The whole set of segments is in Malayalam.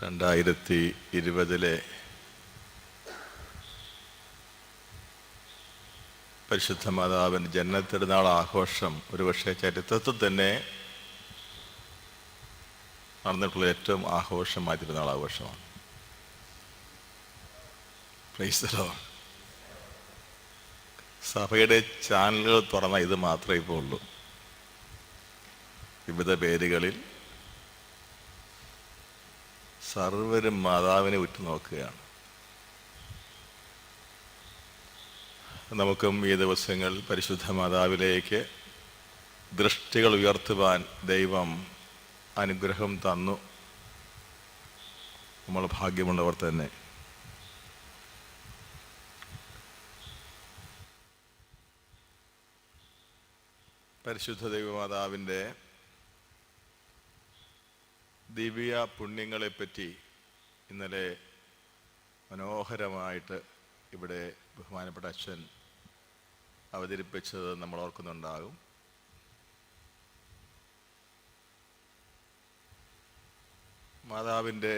2020 പരിശുദ്ധ മാതാവിൻ്റെ ജന്മത്തിരുന്നാൾ ആഘോഷം ഒരുപക്ഷെ ചരിത്രത്തിൽ തന്നെ നടന്നിട്ടുള്ള ഏറ്റവും ആഘോഷമായ തിരുനാൾ ആഘോഷമാണ്. Price the Lord. സഭയുടെ ചാനലുകൾ തുറന്ന ഇത് മാത്രമേ ഇപ്പോൾ ഉള്ളൂ. വിവിധ പേരുകളിൽ സർവരും മാതാവിനെ ഉറ്റുനോക്കുകയാണ്. നമുക്കും ഈ ദിവസങ്ങൾ പരിശുദ്ധ മാതാവിലേക്ക് ദൃഷ്ടികൾ ഉയർത്തുവാൻ ദൈവം അനുഗ്രഹം തന്നു. നമ്മൾ ഭാഗ്യമുള്ളവർ തന്നെ. പരിശുദ്ധ ദൈവമാതാവിൻ്റെ ദിവ്യ പുണ്യങ്ങളെപ്പറ്റി ഇന്നലെ മനോഹരമായിട്ട് ഇവിടെ ബഹുമാനപ്പെട്ട അച്ഛൻ അവതരിപ്പിച്ചത് നമ്മൾ ഓർക്കുന്നുണ്ടാകും. മാതാവിൻ്റെ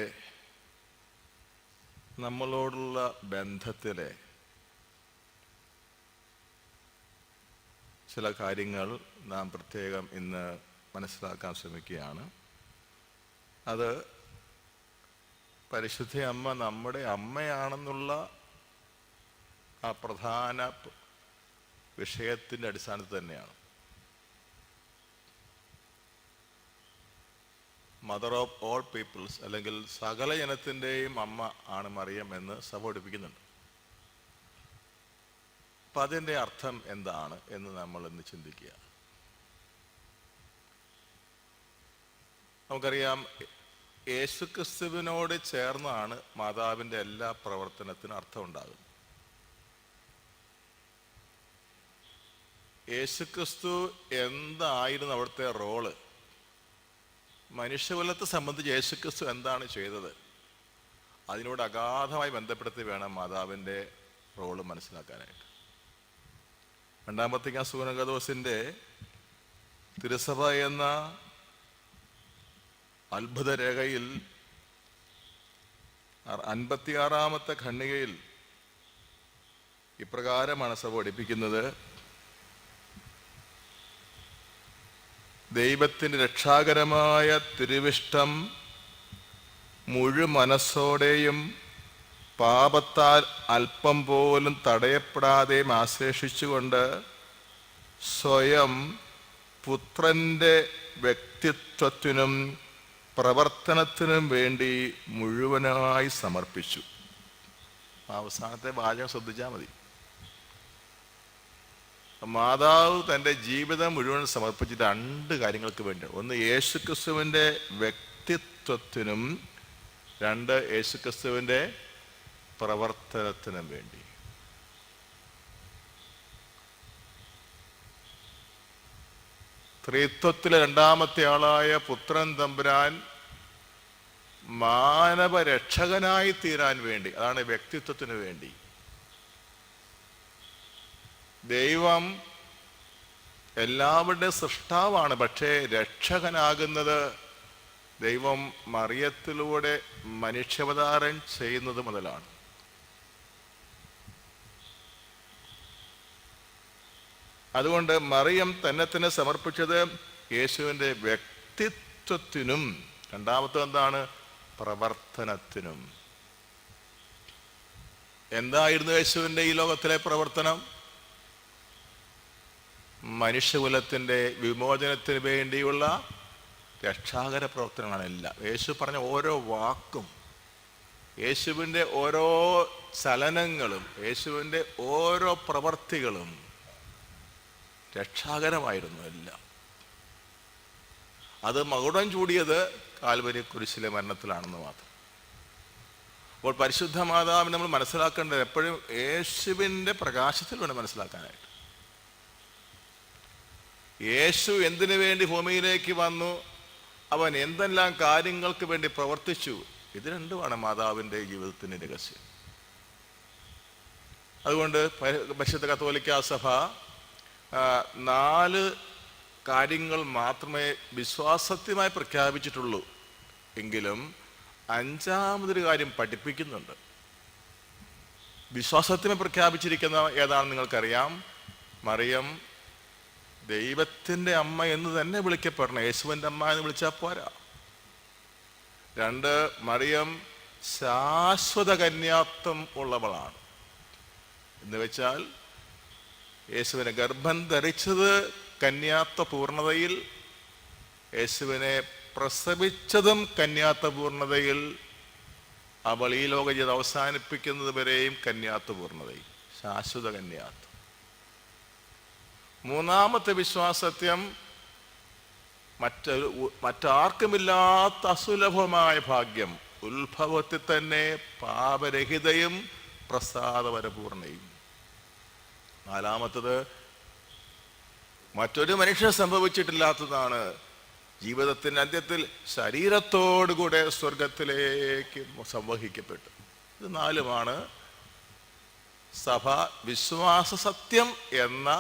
നമ്മളോടുള്ള ബന്ധത്തിലെ ചില കാര്യങ്ങൾ നാം പ്രത്യേകം ഇന്ന് മനസ്സിലാക്കാൻ ശ്രമിക്കുകയാണ്. അത് പരിശുദ്ധ അമ്മ നമ്മുടെ അമ്മയാണെന്നുള്ള ആ പ്രധാന വിഷയത്തിൻ്റെ അടിസ്ഥാനത്തിൽ തന്നെയാണ്. മദർ ഓഫ് ഓൾ പീപ്പിൾസ്, അല്ലെങ്കിൽ സകല ജനത്തിൻ്റെയും അമ്മ ആണ് മറിയം എന്ന് സഭ പഠിപ്പിക്കുന്നുണ്ട്. അപ്പം അതിൻ്റെ അർത്ഥം എന്താണ് എന്ന് നമ്മൾ ഇന്ന് ചിന്തിക്കുക. നമുക്കറിയാം, യേശുക്രിസ്തുവിനോട് ചേർന്നാണ് മാതാവിൻ്റെ എല്ലാ പ്രവർത്തനത്തിനും അർത്ഥം ഉണ്ടാകുന്നത്. യേശുക്രിസ്തു എന്തായിരുന്നു അവിടുത്തെ റോള്? മനുഷ്യകുലത്തെ സംബന്ധിച്ച് യേശുക്രിസ്തു എന്താണ് ചെയ്തത്? അതിനോട് അഗാധമായി ബന്ധപ്പെടുത്തി വേണം മാതാവിൻ്റെ റോള് മനസ്സിലാക്കാനായിട്ട്. രണ്ടാം വത്തിക്കാൻ സൂനകദോസിൻ്റെ തിരുസഭ എന്ന അത്ഭുത രേഖയിൽ 56-ാമത്തെ ഖണ്ഡികയിൽ ഇപ്രകാരമാണ് സഭ പഠിപ്പിക്കുന്നത്: ദൈവത്തിൻ്റെ രക്ഷാകരമായ തിരുവിഷ്ടം മനസ്സോടെയും പാപത്താൽ അല്പം പോലും തടയപ്പെടാതെയും ആശ്ലേഷിച്ചുകൊണ്ട് സ്വയം പുത്രൻ്റെ വ്യക്തിത്വത്തിനും പ്രവർത്തനത്തിനും വേണ്ടി മുഴുവനായി സമർപ്പിച്ചു. അവസാനത്തെ വാചകം ശ്രദ്ധിച്ചാൽ മതി. മാതാവ് തൻ്റെ ജീവിതം മുഴുവൻ സമർപ്പിച്ചിട്ട് 2 കാര്യങ്ങൾക്ക് വേണ്ടിയാണ്. ഒന്ന്, യേശുക്രിസ്തുവിൻ്റെ വ്യക്തിത്വത്തിനും, 2, യേശുക്രിസ്തുവിൻ്റെ പ്രവർത്തനത്തിനും വേണ്ടി. ത്രിത്വത്തിലെ 2-ാമത്തെ ആളായ പുത്രൻ തമ്പുരാൻ മാനവരക്ഷകനായി തീരാൻ വേണ്ടി, അതാണ് വ്യക്തിത്വത്തിന് വേണ്ടി. ദൈവം എല്ലാവരുടെയും സൃഷ്ടാവാണ്, പക്ഷേ രക്ഷകനാകുന്നത് ദൈവം മറിയത്തിലൂടെ മനുഷ്യാവതാരം ചെയ്യുന്നത് മുതലാണ്. അതുകൊണ്ട് മറിയം തന്നെ സമർപ്പിച്ചത് യേശുവിൻ്റെ വ്യക്തിത്വത്തിനും, 2-ാമത്തെ എന്താണ്? പ്രവർത്തനത്തിനും. എന്തായിരുന്നു യേശുവിൻ്റെ ഈ ലോകത്തിലെ പ്രവർത്തനം? മനുഷ്യകുലത്തിൻ്റെ വിമോചനത്തിന് വേണ്ടിയുള്ള രക്ഷാകര പ്രവർത്തനങ്ങളാണ് എല്ലാം. യേശു പറഞ്ഞ ഓരോ വാക്കും, യേശുവിൻ്റെ ഓരോ ചലനങ്ങളും, യേശുവിൻ്റെ ഓരോ പ്രവർത്തികളും രക്ഷാകരമായിരുന്നു എല്ലാം. അത് മകുടം ചൂടിയത് കാൽവരി കുരിശിലെ മരണത്തിലാണെന്ന് മാത്രം. അപ്പോൾ പരിശുദ്ധ മാതാവിനെ നമ്മൾ മനസ്സിലാക്കേണ്ടത് എപ്പോഴും യേശുവിൻ്റെ പ്രകാശത്തിൽ വേണം മനസ്സിലാക്കാനായിട്ട്. യേശു എന്തിനു വേണ്ടി ഭൂമിയിലേക്ക് വന്നു, അവൻ എന്തെല്ലാം കാര്യങ്ങൾക്ക് വേണ്ടി പ്രവർത്തിച്ചു, ഇത് രണ്ടുമാണ് മാതാവിൻ്റെ ജീവിതത്തിൻ്റെ രഹസ്യം. അതുകൊണ്ട് പരിശുദ്ധ കത്തോലിക്കാ സഭ 4 കാര്യങ്ങൾ മാത്രമേ വിശ്വാസത്യമായി പ്രഖ്യാപിച്ചിട്ടുള്ളൂ. എങ്കിലും അഞ്ചാമതൊരു കാര്യം പഠിപ്പിക്കുന്നുണ്ട്. വിശ്വാസത്തിനെ പ്രഖ്യാപിച്ചിരിക്കുന്ന ഏതാണെന്ന് നിങ്ങൾക്കറിയാം. മറിയം ദൈവത്തിൻ്റെ അമ്മ എന്ന് തന്നെ വിളിക്കപ്പെടണം. യേശുവിൻ്റെ അമ്മ എന്ന് വിളിച്ചാൽ പോരാ. 2, മറിയം ശാശ്വത കന്യാത്വം ഉള്ളവളാണ്. എന്ന് വെച്ചാൽ യേശുവിനെ ഗർഭം ധരിച്ചത് കന്യാത്വ പൂർണ്ണതയിൽ, യേശുവിനെ പ്രസവിച്ചതും കന്യാത്വ പൂർണ്ണതയിൽ, അവൾ ഈ ലോക ജീവിതം അവസാനിപ്പിക്കുന്നത് വരെയും കന്യാത്വ പൂർണ്ണതയിൽ, ശാശ്വത കന്യാത്വം. 3-ാമത്തെ വിശ്വാസത്യം മറ്റാർക്കുമില്ലാത്ത അസുലഭമായ ഭാഗ്യം, ഉത്ഭവത്തിൽ തന്നെ പാപരഹിതയും പ്രസാദപരപൂർണയും. 4-ാമത്തത് മറ്റൊരു മനുഷ്യൻ സംഭവിച്ചിട്ടില്ലാത്തതാണ്, ജീവിതത്തിൻ്റെ അന്ത്യത്തിൽ ശരീരത്തോടുകൂടെ സ്വർഗത്തിലേക്ക് സംവഹിക്കപ്പെട്ടു. ഇത് 4-മാണ് സഭ വിശ്വാസ സത്യം എന്ന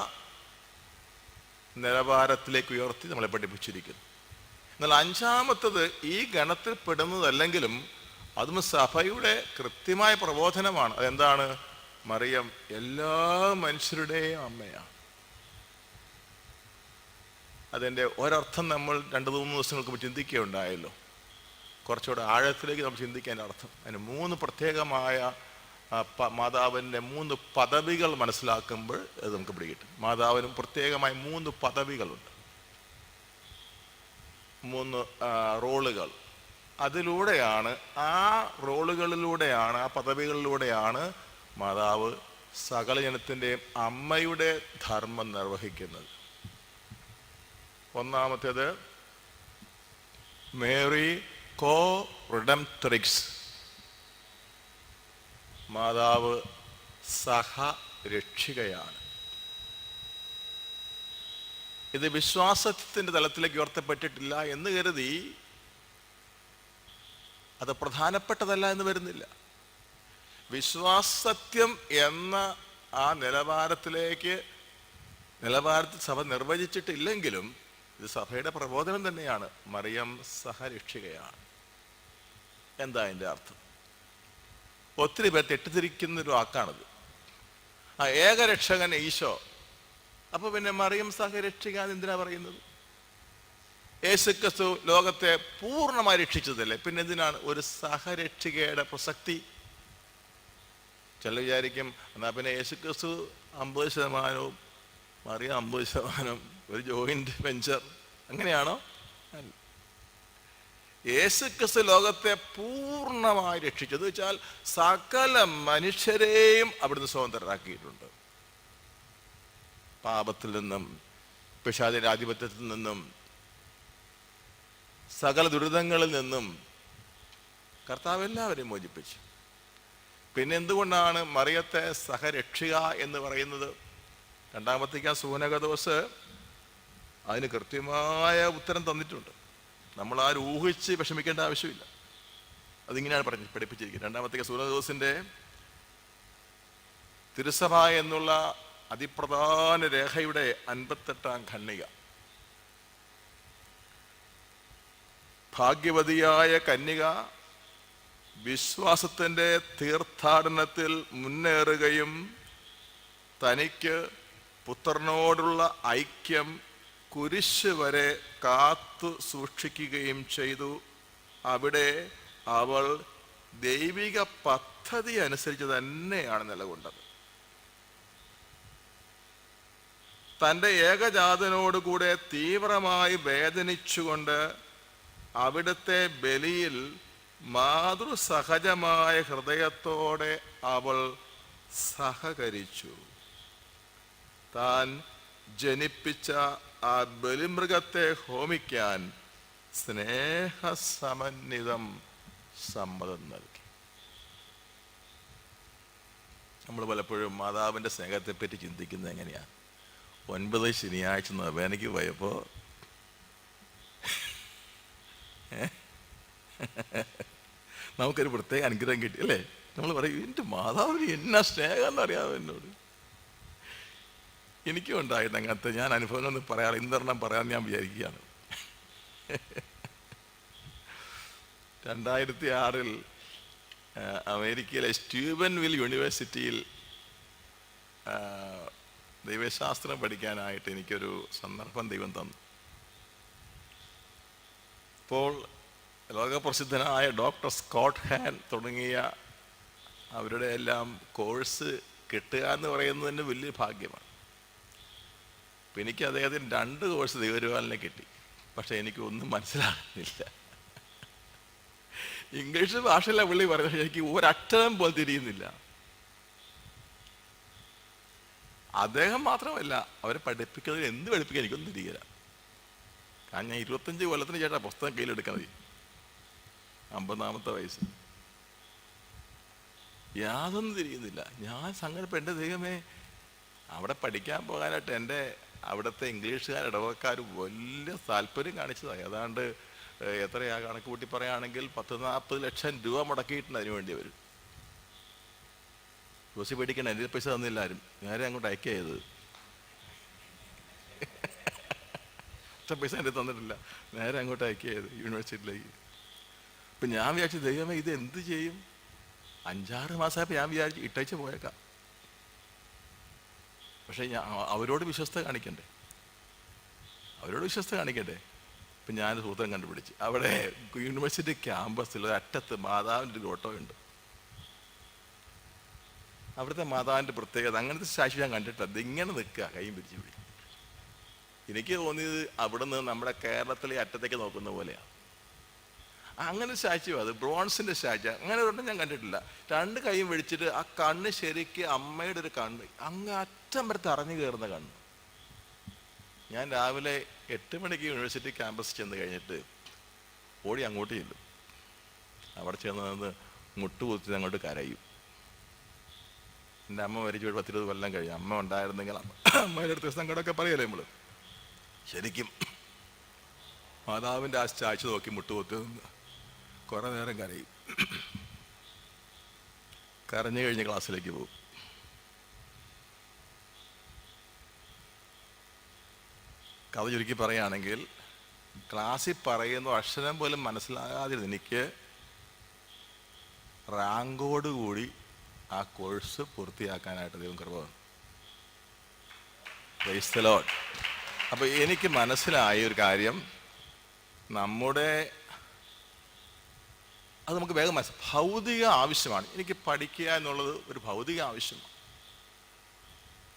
നിലവാരത്തിലേക്ക് ഉയർത്തി നമ്മളെ പഠിപ്പിച്ചിരിക്കുന്നു. എന്നാൽ 5-ാമത്തത് ഈ ഗണത്തിൽ പെടുന്നതല്ലെങ്കിലും അതും സഭയുടെ കൃത്യമായ പ്രബോധനമാണ്. അതെന്താണ്? മറിയം എല്ലാ മനുഷ്യരുടെയും അമ്മയാണ്. അതിൻ്റെ ഒരർത്ഥം നമ്മൾ 2-3 ദിവസങ്ങൾക്ക് മുമ്പ് ചിന്തിക്കുകയുണ്ടായല്ലോ. കുറച്ചുകൂടെ ആഴത്തിലേക്ക് നമ്മൾ ചിന്തിക്കാൻ അർത്ഥം. അതിന് 3 പ്രത്യേകമായ മാതാവിൻ്റെ 3 പദവികൾ മനസ്സിലാക്കുമ്പോൾ അത് നമുക്ക് പിടികിട്ടും. മാതാവിനും പ്രത്യേകമായി 3 പദവികളുണ്ട്, 3 റോളുകൾ. അതിലൂടെയാണ്, ആ റോളുകളിലൂടെയാണ്, ആ പദവികളിലൂടെയാണ് മാതാവ് സകല ജനത്തിൻ്റെയും അമ്മയുടെ ധർമ്മം നിർവഹിക്കുന്നത്. 1-ാമത്തേത് മേരി കോ റിഡംപ്റ്ററിക്സ്, മാതാവ് സഹരക്ഷികയാണ്. ഇത് വിശ്വാസത്തിൻ്റെ തലത്തിലേക്ക് ഉയർത്തപ്പെട്ടിട്ടില്ല എന്ന് കരുതി അത് പ്രധാനപ്പെട്ടതല്ല എന്ന് വരുന്നില്ല. വിശ്വാസത്യം എന്ന ആ നിലവാരത്തിൽ സഭ നിർവചിച്ചിട്ടില്ലെങ്കിലും ഇത് സഭയുടെ പ്രബോധനം തന്നെയാണ്. മറിയം സഹരക്ഷികയാണ്. എന്താ അതിൻ്റെ അർത്ഥം? ഒത്തിരി പേർ തെറ്റിദ്ധരിക്കുന്നൊരു വാക്കാണത്. ആ ഏകരക്ഷകൻ ഈശോ, അപ്പൊ പിന്നെ മറിയം സഹരക്ഷിക എന്തിനാ പറയുന്നത്? യേശുക്രിസ്തു ലോകത്തെ പൂർണ്ണമായി രക്ഷിച്ചതല്ലേ, പിന്നെ എന്തിനാണ് ഒരു സഹരക്ഷികയുടെ പ്രസക്തി? ചില വിചാരിക്കും എന്നാ പിന്നെ യേശുക്രിസ്തു 50%, മറിയം 50%, ഒരു ജോയിന്റ് വെഞ്ചർ, അങ്ങനെയാണോ? അല്ല. യേശുക്രിസ്തു ലോകത്തെ പൂർണ്ണമായി രക്ഷിച്ചത് വെച്ചാൽ സകല മനുഷ്യരെയും അവിടുന്ന് സ്വതന്ത്രരാക്കിയിട്ടുണ്ട്. പാപത്തിൽ നിന്നും, പിശാചിന്റെ ആധിപത്യത്തിൽ നിന്നും, സകല ദുരിതങ്ങളിൽ നിന്നും കർത്താവ് എല്ലാവരെയും മോചിപ്പിച്ചു. പിന്നെ എന്തുകൊണ്ടാണ് മറിയത്തെ സഹരക്ഷിക എന്ന് പറയുന്നത്? 2 വത്തിക്കാൻ സൂനകദോസ് അതിന് കൃത്യമായ ഉത്തരം തന്നിട്ടുണ്ട്. നമ്മൾ ആരും ഊഹിച്ച് വിഷമിക്കേണ്ട ആവശ്യമില്ല. അതിങ്ങനെയാണ് പഠിപ്പിച്ചിരിക്കുന്നത്. 2 വത്തിക്കാൻ സൂനകദോസിന്റെ തിരുസഭ എന്നുള്ള അതിപ്രധാന രേഖയുടെ 58-ാം ഖണ്ഡിക, ഭാഗ്യവതിയായ കന്യക വിശ്വാസത്തിൻ്റെ തീർത്ഥാടനത്തിൽ മുന്നേറുകയും തനിക്ക് പുത്രനോടുള്ള ഐക്യം കുരിശ് വരെ കാത്തു സൂക്ഷിക്കുകയും ചെയ്തു. അവിടെ അവൾ ദൈവിക പദ്ധതി അനുസരിച്ച് തന്നെയാണ് നിലകൊണ്ടത്. തൻ്റെ ഏകജാതനോടുകൂടെ തീവ്രമായി വേദനിച്ചുകൊണ്ട് അവിടുത്തെ ബലിയിൽ മാതൃസഹജമായ ഹൃദയത്തോടെ അവൾ സഹകരിച്ചു. താൻ ജനിപ്പിച്ച ആ ബലിമൃഗത്തെ ഹോമിക്കാൻ സ്നേഹസമന്വിതം സമ്മതം നൽകി. നമ്മൾ പലപ്പോഴും മാതാവിൻ്റെ സ്നേഹത്തെപ്പറ്റി ചിന്തിക്കുന്നത് എങ്ങനെയാണ്? 9 ശനിയാഴ്ച നൊവേനയ്ക്ക് പോയപ്പോൾ നമുക്കൊരു പ്രത്യേക അനുഗ്രഹം കിട്ടി അല്ലേ? നമ്മൾ പറയും എൻ്റെ മാതാവിന് എന്നാ സ്നേഹം എന്നറിയാമോ എന്നോട്. എനിക്കും ഉണ്ടായിരുന്നു അങ്ങനത്തെ. ഞാൻ അനുഭവം ഒന്ന് പറയാം, ഇന്നെണ്ണം പറയാൻ ഞാൻ വിചാരിക്കുകയാണ്. 2006 അമേരിക്കയിലെ സ്റ്റ്യൂബൻവിൽ യൂണിവേഴ്സിറ്റിയിൽ ദൈവശാസ്ത്രം പഠിക്കാനായിട്ട് എനിക്കൊരു സന്ദർഭം ദൈവം തന്നു. അപ്പോൾ ലോകപ്രസിദ്ധനായ ഡോക്ടർ സ്കോട്ട് ഹാൻ തുടങ്ങിയ അവരുടെ എല്ലാം കോഴ്സ് കിട്ടുക എന്ന് പറയുന്നത് തന്നെ വലിയ ഭാഗ്യമാണ്. അപ്പം എനിക്ക് അദ്ദേഹത്തിന് 2 കോഴ്സ് ദൈവരുവാലിനെ കിട്ടി. പക്ഷെ എനിക്കൊന്നും മനസ്സിലാകുന്നില്ല. ഇംഗ്ലീഷ് ഭാഷയിലെ പുള്ളി പറയുന്നത് എനിക്ക് ഒരക്ഷരം പോലും തിരിയുന്നില്ല. അദ്ദേഹം മാത്രമല്ല, അവരെ പഠിപ്പിക്കുന്നതിൽ എന്ത് പഠിപ്പിക്കാൻ എനിക്കൊന്നും തിരിയില്ല. കാരണം ഞാൻ 25 കൊല്ലത്തിന് ചേട്ടാ പുസ്തകം കയ്യിലെടുക്കണത്, 50ാമത്തെ വയസ്സ്. യാതൊന്നും തിരിയുന്നില്ല. ഞാൻ സങ്കടപ്പെട്ട എൻ്റെ ദൈവമേ, അവിടെ പഠിക്കാൻ പോകാനായിട്ട് എൻ്റെ അവിടുത്തെ ഇംഗ്ലീഷുകാർ ഇടവക്കാർ വലിയ താല്പര്യം കാണിച്ചതാണ്. ഏതാണ്ട് എത്രയാ കണക്ക് കൂട്ടി പറയുകയാണെങ്കിൽ 10-40 ലക്ഷം രൂപ മുടക്കിയിട്ടുണ്ട് അതിനു വേണ്ടി അവർ. ജോസി പേടിക്കണം, എൻ്റെ പൈസ തന്നില്ല ആരും, നേരെ അങ്ങോട്ട് അയക്കുക ചെയ്തത്. ഒറ്റ പൈസ എൻ്റെ തന്നിട്ടില്ല, നേരെ അങ്ങോട്ട് അയക്കുക ചെയ്ത് യൂണിവേഴ്സിറ്റിയിലേക്ക്. അപ്പം ഞാൻ വിചാരിച്ചു ദൈവമേ ഇത് എന്ത് ചെയ്യും? 5-6 മാസമായപ്പോൾ ഞാൻ വിചാരിച്ചു ഇട്ടയച്ച് പോയേക്കാം. പക്ഷേ അവരോട് വിശ്വസ്ത കാണിക്കണ്ടേ, ഇപ്പം ഞാൻ സൂത്രം കണ്ടുപിടിച്ച് അവിടെ യൂണിവേഴ്സിറ്റി ക്യാമ്പസിൽ അറ്റത്ത് മാതാവിൻ്റെ ഒരു ഓട്ടോയുണ്ട്. അവിടുത്തെ മാതാവിൻ്റെ പ്രത്യേകത, അങ്ങനത്തെ സാക്ഷി ഞാൻ കണ്ടിട്ടില്ല. ഇതിങ്ങനെ നിൽക്കുക, കൈയും പിടിച്ച് പിടിച്ച്. എനിക്ക് തോന്നിയത് അവിടെ നിന്ന് നമ്മുടെ കേരളത്തിലെ അറ്റത്തേക്ക് നോക്കുന്ന പോലെയാണ്. അങ്ങനെ സ്റ്റാച്ചു, അത് ബ്രോൺസിൻ്റെ സ്റ്റാച്ചു. അങ്ങനെ ഒരെണ്ണം ഞാൻ കണ്ടിട്ടില്ല. 2 കൈയും പിടിച്ചിട്ട് ആ കണ്ണ് ശരിക്ക് അമ്മയുടെ ഒരു കണ്ണ്, അങ്ങ് അറ്റം വരെ തറഞ്ഞു കയറുന്ന കണ്ണ്. ഞാൻ രാവിലെ 8 മണിക്ക് യൂണിവേഴ്സിറ്റി ക്യാമ്പസ് ചെന്ന് കഴിഞ്ഞിട്ട് ഓടി അങ്ങോട്ട് ചെല്ലും. അവിടെ ചെന്ന് നിന്ന് മുട്ടുകുത്തി അങ്ങോട്ട് കരയും. എൻ്റെ അമ്മ മരിച്ചു 10-20 കൊല്ലം കഴിഞ്ഞു. അമ്മ ഉണ്ടായിരുന്നെങ്കിൽ അമ്മയുടെ അടുത്ത് സങ്കടമൊക്കെ പറയല്ലേ നമ്മൾ. ശരിക്കും മാതാവിൻ്റെ ആ സ്റ്റാച്ചു നോക്കി മുട്ടുകുത്തി നിന്ന് കുറേ നേരം കരയും. കരഞ്ഞു കഴിഞ്ഞ് ക്ലാസ്സിലേക്ക് പോകും. കഥ ചുരുക്കി പറയുകയാണെങ്കിൽ, ക്ലാസ്സിൽ പറയുന്ന അക്ഷരം പോലും മനസ്സിലാകാതിരുന്ന് എനിക്ക് റാങ്കോടുകൂടി ആ കോഴ്സ് പൂർത്തിയാക്കാനായിട്ട് ദൈവം കൃപ തന്നു. Price the Lord. അപ്പോൾ എനിക്ക് മനസ്സിലായ ഒരു കാര്യം, അത് നമുക്ക് വേഗം ഭൗതിക ആവശ്യമാണ്. എനിക്ക് പഠിക്കുക എന്നുള്ളത് ഒരു ഭൗതിക ആവശ്യമാണ്.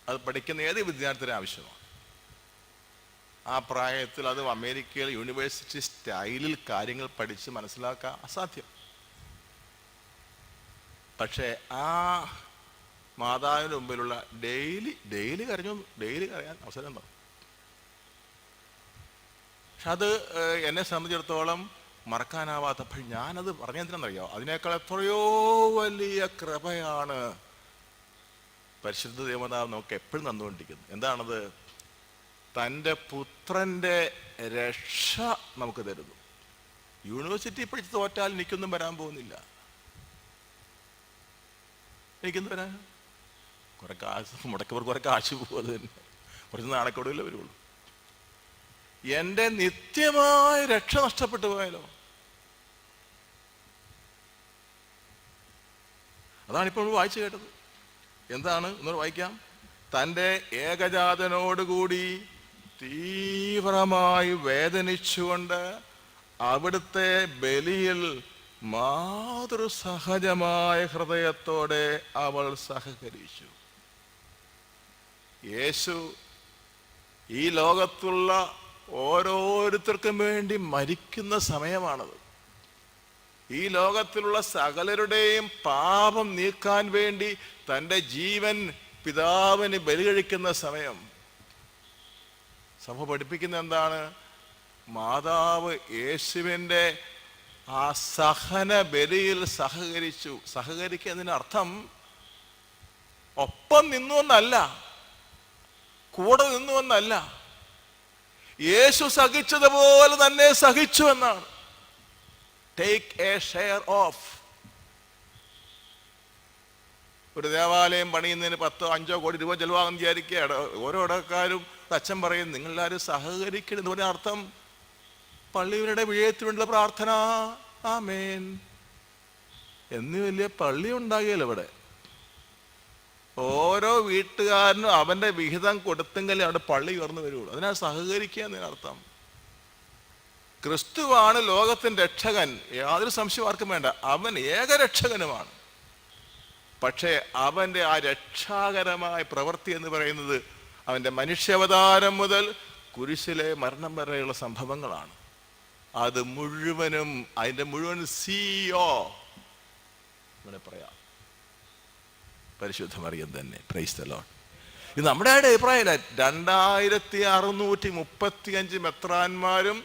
അത് പഠിക്കുന്ന ഏത് വിദ്യാർത്ഥിയുടെ ആവശ്യമാണ്. ആ പ്രായത്തിൽ അത് അമേരിക്കയിൽ യൂണിവേഴ്സിറ്റി സ്റ്റൈലിൽ കാര്യങ്ങൾ പഠിച്ച് മനസ്സിലാക്കാൻ അസാധ്യം. പക്ഷേ ആ മാതാവിൻ്റെ മുമ്പിലുള്ള ഡെയിലി കരയാൻ അവസരം ഉണ്ടാവും. പക്ഷെ അത് എന്നെ സംബന്ധിച്ചിടത്തോളം മറക്കാനാവാത്തപ്പോൾ ഞാനത് പറഞ്ഞെന്തിനാണെന്നറിയോ, അതിനേക്കാൾ എത്രയോ വലിയ കൃപയാണ് പരിശുദ്ധ ദേവമാതാവ് നമുക്ക് എപ്പോഴും തന്നുകൊണ്ടിരിക്കുന്നത്. എന്താണത്? തൻ്റെ പുത്രൻ്റെ രക്ഷ നമുക്ക് തരുന്നു. യൂണിവേഴ്സിറ്റി പഠിച്ച് തോറ്റാൽ എനിക്കൊന്നും വരാൻ പോകുന്നില്ല. എനിക്കൊന്നും വരാൻ കുറെ കാശ് മുടക്കവർ കുറെ കാശ് പോകും. അത് തന്നെ കുറച്ച് നാണക്കേടില്ലേ വരുള്ളൂ. എൻ്റെ നിത്യമായ രക്ഷ നഷ്ടപ്പെട്ടു പോയാലോ? അതാണിപ്പോൾ വായിച്ചു കേട്ടത്. എന്താണ് എന്നൊരു വായിക്കാം. തൻ്റെ ഏകജാതനോടുകൂടി തീവ്രമായി വേദനിച്ചുകൊണ്ട് അവിടുത്തെ ബലിയിൽ മാതൃസഹജമായ ഹൃദയത്തോടെ അവൾ സഹകരിച്ചു. യേശു ഈ ലോകത്തുള്ള ഓരോരുത്തർക്കും വേണ്ടി മരിക്കുന്ന സമയമാണത്. ഈ ലോകത്തിലുള്ള സകലരുടെയും പാപം നീക്കാൻ വേണ്ടി തൻ്റെ ജീവൻ പിതാവിന് ബലി കഴിക്കുന്ന സമയം. സഭ പഠിപ്പിക്കുന്ന എന്താണ്? മാതാവ് യേശുവിൻ്റെ ആ സഹന ബലിയിൽ സഹകരിച്ചു. സഹകരിക്കുന്നതിനർത്ഥം ഒപ്പം നിന്നു എന്നല്ല, കൂടെ നിന്നു എന്നല്ല, യേശു സഹിച്ചതുപോലെ തന്നെ സഹിച്ചു എന്നാണ്. Take A share of. ഒരു ദേവാലയം പണിയുന്നതിന് 10-5 കോടി രൂപ ചെലവാകും വിചാരിക്കുക. ഓരോ ഇടക്കാരും അച്ഛൻ പറയും നിങ്ങളെല്ലാവരും സഹകരിക്കണം എന്ന് പറഞ്ഞ അർത്ഥം പള്ളിയുടെ വിജയത്തിന് വേണ്ടിയുള്ള പ്രാർത്ഥന, ആമേൻ എന്ന് വലിയ പള്ളി ഉണ്ടാകില്ല ഇവിടെ. ഓരോ വീട്ടുകാരനും അവന്റെ വിഹിതം കൊടുത്തെങ്കിലേ അവിടെ പള്ളി ഉയർന്നു വരുള്ളൂ. അതിനാ സഹകരിക്കുക എന്നതിനർത്ഥം. ക്രിസ്തുവാണ് ലോകത്തിൻ്റെ രക്ഷകൻ, യാതൊരു സംശയം ആർക്കും വേണ്ട. അവൻ ഏകരക്ഷകനുമാണ്. പക്ഷേ അവൻ്റെ ആ രക്ഷാകരമായ പ്രവൃത്തി എന്ന് പറയുന്നത് അവൻ്റെ മനുഷ്യാവതാരം മുതൽ കുരിശിലെ മരണം വരെയുള്ള സംഭവങ്ങളാണ്. അത് മുഴുവനും അതിൻ്റെ മുഴുവൻ CEO ഇവിടെ പറയാം പരിശുദ്ധ മറിയം തന്നെ. Price the Lord. ഇത് നമ്മുടെ അഭിപ്രായമല്ല. 2635 മെത്രാന്മാരും